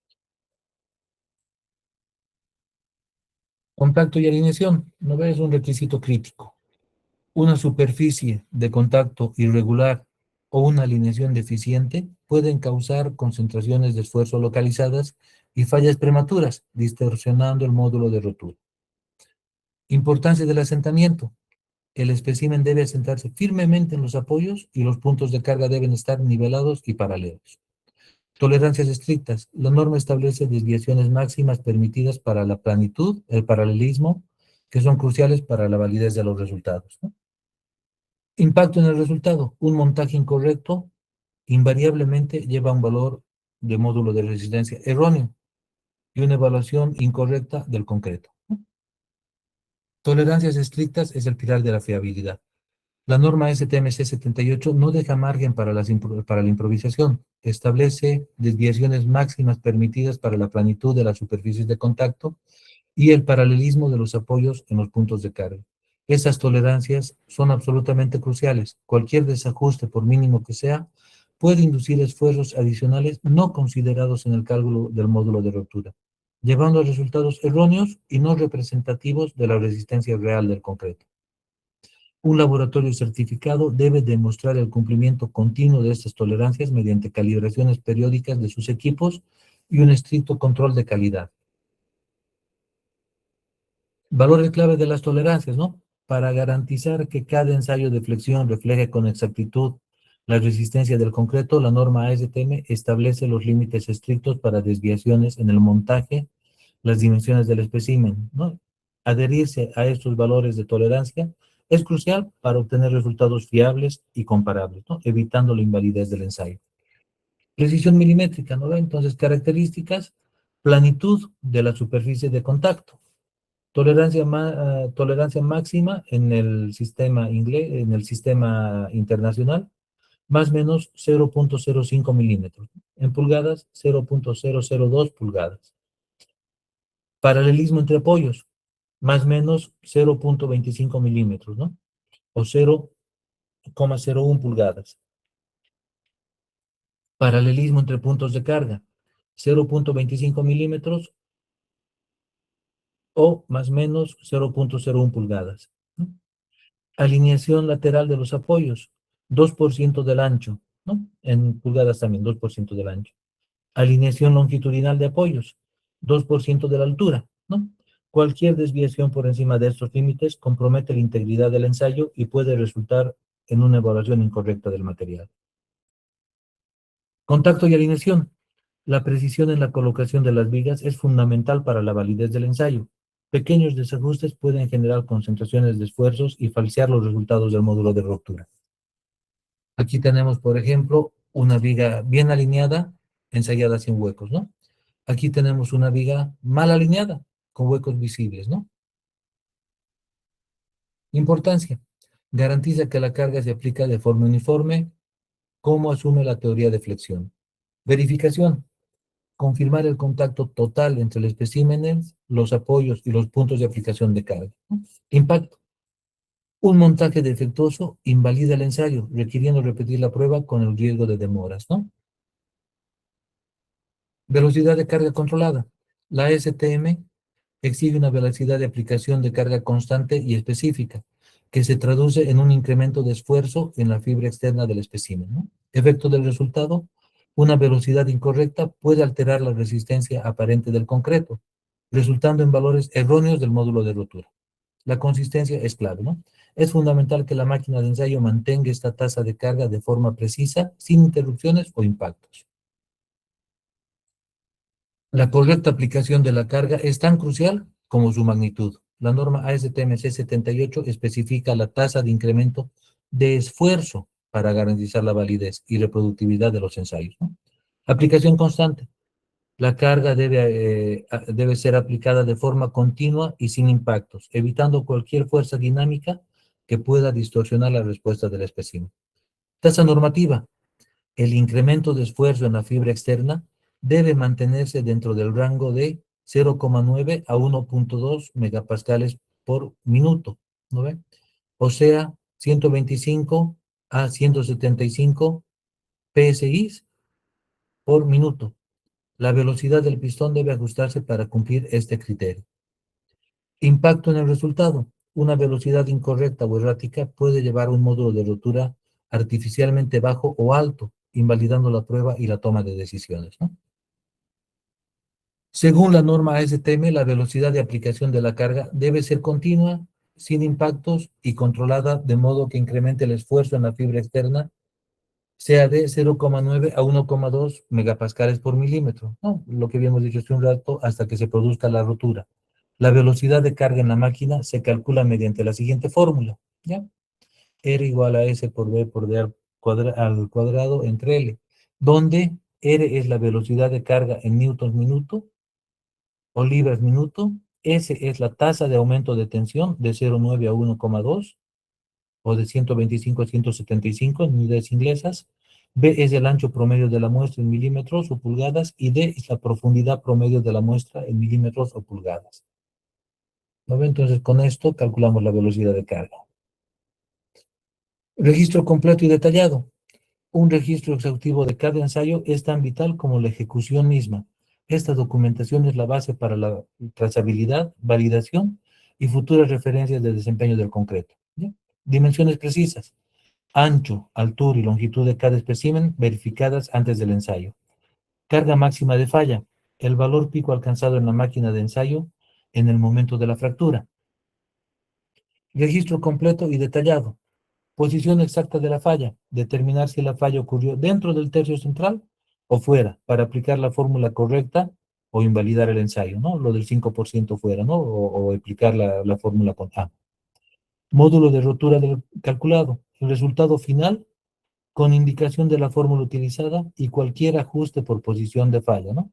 S1: Contacto y alineación, ¿no ves? Es un requisito crítico. Una superficie de contacto irregular o una alineación deficiente pueden causar concentraciones de esfuerzo localizadas y fallas prematuras, distorsionando el módulo de rotura. Importancia del asentamiento. El espécimen debe asentarse firmemente en los apoyos y los puntos de carga deben estar nivelados y paralelos. Tolerancias estrictas. La norma establece desviaciones máximas permitidas para la planitud, el paralelismo, que son cruciales para la validez de los resultados, ¿no? Impacto en el resultado. Un montaje incorrecto invariablemente lleva a un valor de módulo de resistencia erróneo y una evaluación incorrecta del concreto, ¿no? Tolerancias estrictas es el pilar de la fiabilidad. La norma STMC 78 no deja margen para la improvisación. Establece desviaciones máximas permitidas para la planitud de las superficies de contacto y el paralelismo de los apoyos en los puntos de carga. Esas tolerancias son absolutamente cruciales. Cualquier desajuste, por mínimo que sea, puede inducir esfuerzos adicionales no considerados en el cálculo del módulo de rotura, llevando a resultados erróneos y no representativos de la resistencia real del concreto. Un laboratorio certificado debe demostrar el cumplimiento continuo de estas tolerancias mediante calibraciones periódicas de sus equipos y un estricto control de calidad. Valores clave de las tolerancias, ¿no? Para garantizar que cada ensayo de flexión refleje con exactitud la resistencia del concreto, la norma ASTM establece los límites estrictos para desviaciones en el montaje, las dimensiones del espécimen, ¿no? Adherirse a estos valores de tolerancia es crucial para obtener resultados fiables y comparables, ¿no? Evitando la invalidez del ensayo. Precisión milimétrica, ¿no? Entonces, características: planitud de la superficie de contacto, tolerancia máxima en el sistema inglés, en el sistema internacional, más o menos 0.05 milímetros. En pulgadas, 0.002 pulgadas. Paralelismo entre apoyos, más o menos 0.25 milímetros, ¿no? O 0,01 pulgadas. Paralelismo entre puntos de carga, 0.25 milímetros o más o menos 0.01 pulgadas, ¿no? Alineación lateral de los apoyos, 2% del ancho, ¿no? En pulgadas también, 2% del ancho. Alineación longitudinal de apoyos, 2% de la altura, ¿no? Cualquier desviación por encima de estos límites compromete la integridad del ensayo y puede resultar en una evaluación incorrecta del material. Contacto y alineación. La precisión en la colocación de las vigas es fundamental para la validez del ensayo. Pequeños desajustes pueden generar concentraciones de esfuerzos y falsear los resultados del módulo de ruptura. Aquí tenemos, por ejemplo, una viga bien alineada, ensayada sin huecos, ¿no? Aquí tenemos una viga mal alineada, con huecos visibles, ¿no? Importancia. Garantiza que la carga se aplica de forma uniforme, como asume la teoría de flexión. Verificación. confirmar el contacto total entre el espécimen, los apoyos y los puntos de aplicación de carga, ¿no? Impacto. Un montaje defectuoso invalida el ensayo, requiriendo repetir la prueba con el riesgo de demoras, ¿no? Velocidad de carga controlada. La STM exige una velocidad de aplicación de carga constante y específica, que se traduce en un incremento de esfuerzo en la fibra externa del espécimen, ¿no? Efecto del resultado: una velocidad incorrecta puede alterar la resistencia aparente del concreto, resultando en valores erróneos del módulo de rotura. La consistencia es clave, ¿no? Es fundamental que la máquina de ensayo mantenga esta tasa de carga de forma precisa, sin interrupciones o impactos. La correcta aplicación de la carga es tan crucial como su magnitud. La norma ASTM C78 especifica la tasa de incremento de esfuerzo para garantizar la validez y reproductividad de los ensayos, ¿no? Aplicación constante. La carga debe ser aplicada de forma continua y sin impactos, evitando cualquier fuerza dinámica que pueda distorsionar la respuesta del espécimen. Tasa normativa. El incremento de esfuerzo en la fibra externa debe mantenerse dentro del rango de 0,9 a 1,2 megapascales por minuto, ¿no ven? O sea, 125 a 175 PSI por minuto. La velocidad del pistón debe ajustarse para cumplir este criterio. Impacto en el resultado. Una velocidad incorrecta o errática puede llevar a un módulo de rotura artificialmente bajo o alto, invalidando la prueba y la toma de decisiones, ¿no? Según la norma ASTM, la velocidad de aplicación de la carga debe ser continua, sin impactos y controlada de modo que incremente el esfuerzo en la fibra externa, sea de 0,9 a 1,2 megapascales por milímetro, ¿no? Lo que habíamos dicho hace un rato, hasta que se produzca la rotura. La velocidad de carga en la máquina se calcula mediante la siguiente fórmula, ¿ya? R igual a S por B por D al cuadrado entre L, donde R es la velocidad de carga en newtons minuto o libras minuto, S es la tasa de aumento de tensión de 0,9 a 1,2 o de 125 a 175 en unidades inglesas, B es el ancho promedio de la muestra en milímetros o pulgadas y D es la profundidad promedio de la muestra en milímetros o pulgadas. ¿No ve? Entonces con esto calculamos la velocidad de carga. Registro completo y detallado. Un registro exhaustivo de cada ensayo es tan vital como la ejecución misma. Esta documentación es la base para la trazabilidad, validación y futuras referencias de desempeño del concreto, ¿ya? Dimensiones precisas: ancho, altura y longitud de cada espécimen verificadas antes del ensayo. Carga máxima de falla: el valor pico alcanzado en la máquina de ensayo en el momento de la fractura. Registro completo y detallado. Posición exacta de la falla: determinar si la falla ocurrió dentro del tercio central o fuera, para aplicar la fórmula correcta o invalidar el ensayo, ¿no? Lo del 5% fuera, ¿no? O aplicar la fórmula con A. Módulo de rotura del calculado: el resultado final con indicación de la fórmula utilizada y cualquier ajuste por posición de falla, ¿no?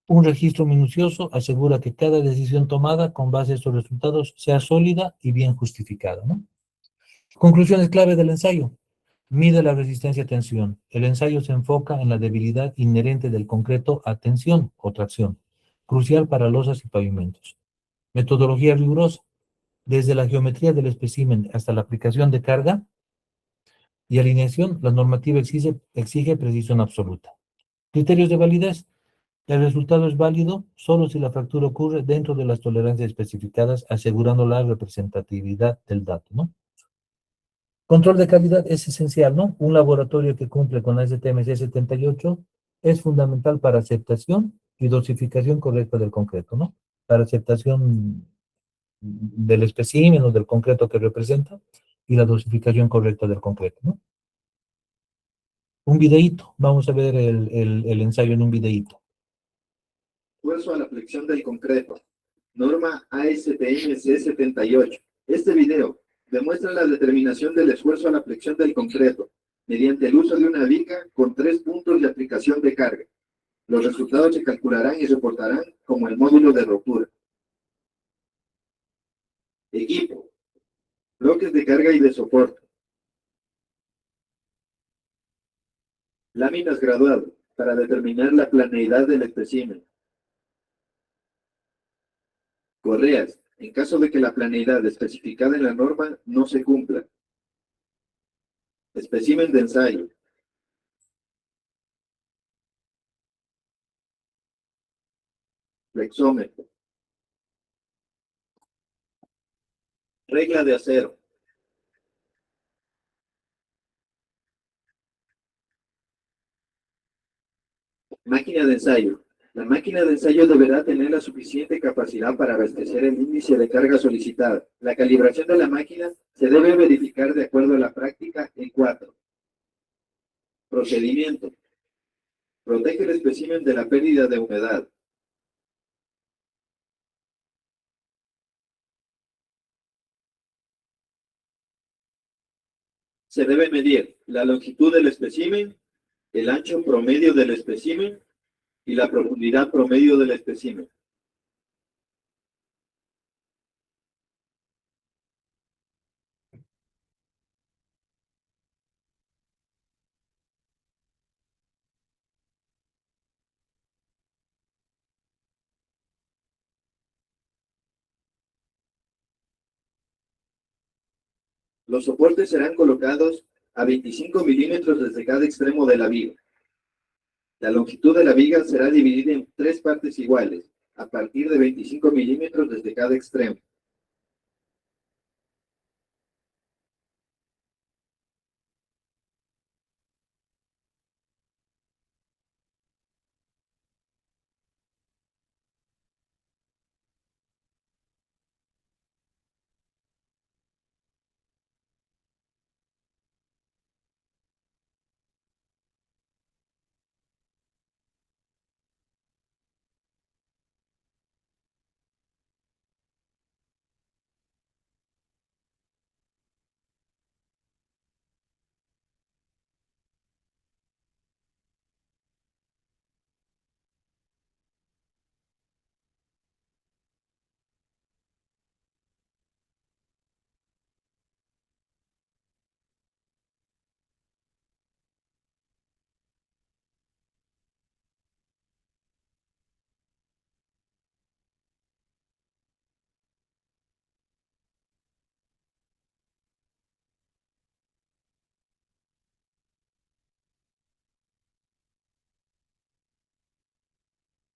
S1: Un registro minucioso asegura que cada decisión tomada con base a estos resultados sea sólida y bien justificada, ¿no? Conclusiones clave del ensayo. Mide la resistencia a tensión. El ensayo se enfoca en la debilidad inherente del concreto a tensión o tracción, crucial para losas y pavimentos. Metodología rigurosa. Desde la geometría del espécimen hasta la aplicación de carga y alineación, la normativa exige precisión absoluta. Criterios de validez. El resultado es válido solo si la fractura ocurre dentro de las tolerancias especificadas, asegurando la representatividad del dato, ¿no? Control de calidad es esencial, ¿no? Un laboratorio que cumple con la STM C78 es fundamental para aceptación y dosificación correcta del concreto, ¿no? Para aceptación del espécimen o del concreto que representa y la dosificación correcta del concreto, ¿no? Un videíto. Vamos a ver el ensayo en un videíto.
S12: Esfuerzo a la flexión del concreto. Norma ASTM C78. Este video demuestra la determinación del esfuerzo a la flexión del concreto mediante el uso de una viga con 3 puntos de aplicación de carga. Los resultados se calcularán y reportarán como el módulo de rotura. Equipo. Bloques de carga y de soporte. Láminas graduadas. para determinar la planeidad del espécimen. Correas, en caso de que la planeidad especificada en la norma no se cumpla. Espécimen de ensayo. Flexómetro. Regla de acero. Máquina de ensayo. La máquina de ensayo deberá tener la suficiente capacidad para abastecer el índice de carga solicitada. La calibración de la máquina se debe verificar de acuerdo a la práctica E4. Procedimiento. Protege el espécimen de la pérdida de humedad. Se debe medir la longitud del espécimen, el ancho promedio del espécimen y la profundidad promedio del espécimen. Los soportes serán colocados a 25 milímetros desde cada extremo de la viga. La longitud de la viga será dividida en 3 partes iguales, a partir de 25 milímetros desde cada extremo.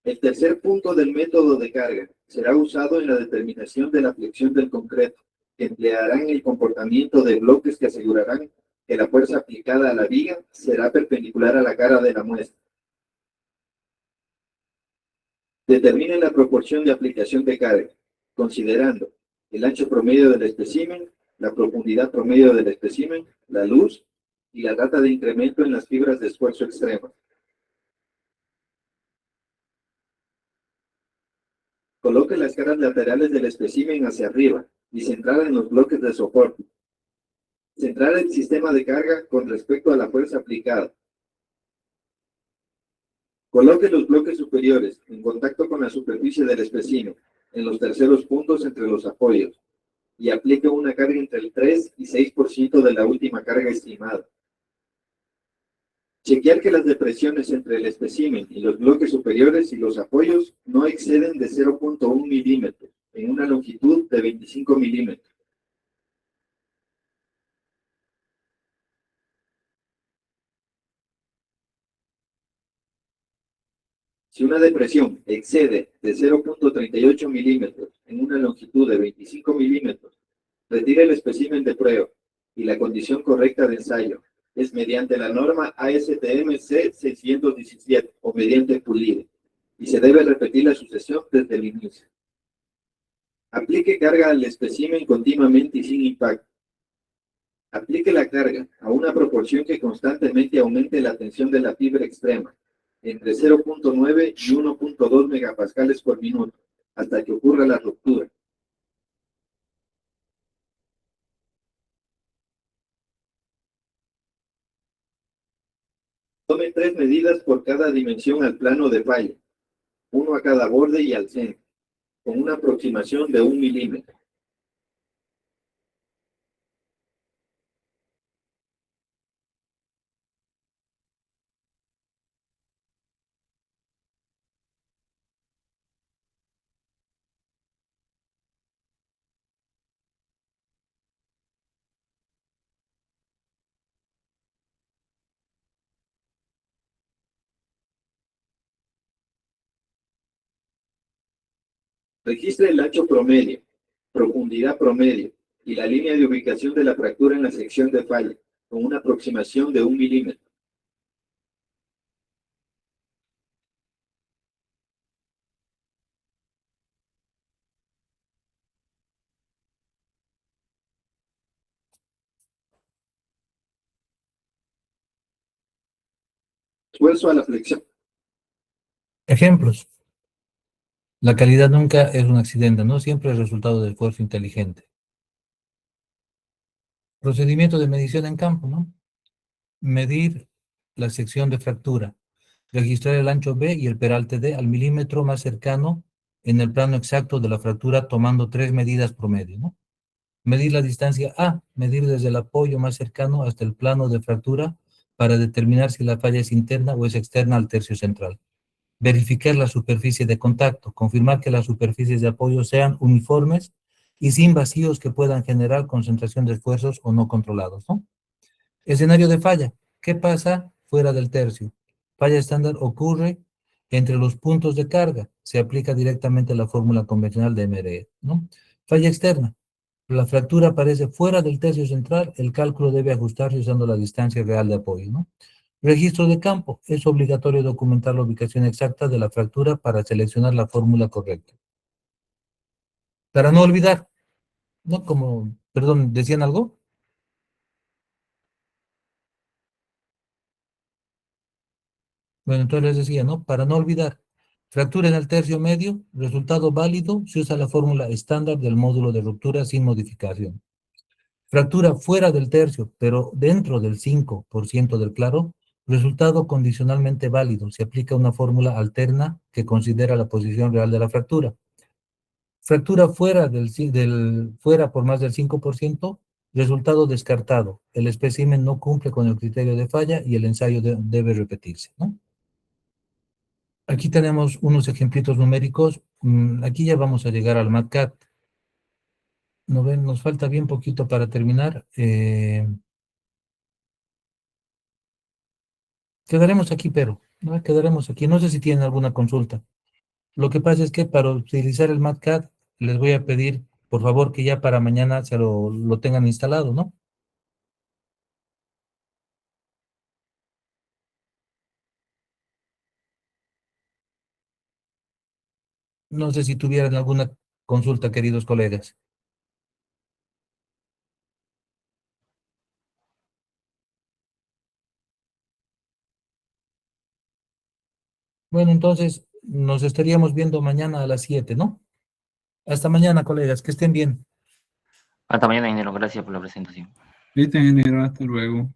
S12: El tercer punto del método de carga será usado en la determinación de la flexión del concreto, que emplearán el comportamiento de bloques que asegurarán que la fuerza aplicada a la viga será perpendicular a la cara de la muestra. Determinen la proporción de aplicación de carga, considerando el ancho promedio del espécimen, la profundidad promedio del espécimen, la luz y la data de incremento en las fibras de esfuerzo extremo. Coloque las caras laterales del espécimen hacia arriba y centrar en los bloques de soporte. Centrar el sistema de carga con respecto a la fuerza aplicada. Coloque los bloques superiores en contacto con la superficie del espécimen, en los terceros puntos entre los apoyos, y aplique una carga entre el 3 y 6% de la última carga estimada. Chequear que las depresiones entre el espécimen y los bloques superiores y los apoyos no exceden de 0.1 milímetros, en una longitud de 25 milímetros. Si una depresión excede de 0.38 milímetros en una longitud de 25 milímetros, retire el espécimen de prueba y la condición correcta de ensayo es mediante la norma ASTM C617 o mediante pulido, y se debe repetir la sucesión desde el inicio. Aplique carga al espécimen continuamente y sin impacto. Aplique la carga a una proporción que constantemente aumente la tensión de la fibra extrema, entre 0.9 y 1.2 megapascales por minuto, hasta que ocurra la ruptura. Tome 3 medidas por cada dimensión al plano de falla, uno a cada borde y al centro, con una aproximación de 1 milímetro. Registre el ancho promedio, profundidad promedio y la línea de ubicación de la fractura en la sección de falla, con una aproximación de 1 milímetro. Esfuerzo a la flexión.
S1: Ejemplos. La calidad nunca es un accidente, ¿no? Siempre es resultado de esfuerzo inteligente. Procedimiento de medición en campo, ¿no? Medir la sección de fractura. Registrar el ancho B y el peralte D al milímetro más cercano en el plano exacto de la fractura tomando 3 medidas promedio, ¿no? Medir la distancia A, medir desde el apoyo más cercano hasta el plano de fractura para determinar si la falla es interna o es externa al tercio central. Verificar la superficie de contacto, confirmar que las superficies de apoyo sean uniformes y sin vacíos que puedan generar concentración de esfuerzos o no controlados, ¿no? Escenario de falla. ¿Qué pasa fuera del tercio? Falla estándar ocurre entre los puntos de carga. Se aplica directamente la fórmula convencional de MRE, ¿no? Falla externa. La fractura aparece fuera del tercio central. El cálculo debe ajustarse usando la distancia real de apoyo, ¿no? Registro de campo. Es obligatorio documentar la ubicación exacta de la fractura para seleccionar la fórmula correcta. Para no olvidar, ¿no? Como, perdón, ¿decían algo? Bueno, entonces les decía, ¿no? Para no olvidar, fractura en el tercio medio, resultado válido, se usa la fórmula estándar del módulo de ruptura sin modificación. Fractura fuera del tercio, pero dentro del 5% del claro, resultado condicionalmente válido. Se aplica una fórmula alterna que considera la posición real de la fractura. Fractura fuera por más del 5%, resultado descartado. El espécimen no cumple con el criterio de falla y el ensayo debe repetirse, ¿no? Aquí tenemos unos ejemplitos numéricos. Aquí ya vamos a llegar al MATCAT. ¿No ven? Nos falta bien poquito para terminar. Quedaremos aquí, pero, ¿no? Quedaremos aquí. No sé si tienen alguna consulta. Lo que pasa es que para utilizar el MATCAT les voy a pedir, por favor, que ya para mañana se lo tengan instalado, ¿no? No sé si tuvieran alguna consulta, queridos colegas. Bueno, entonces nos estaríamos viendo mañana a las 7, ¿no? Hasta mañana, colegas, que estén bien.
S11: Hasta mañana, ingeniero. Gracias por la presentación.
S7: Listo, ingeniero, hasta luego.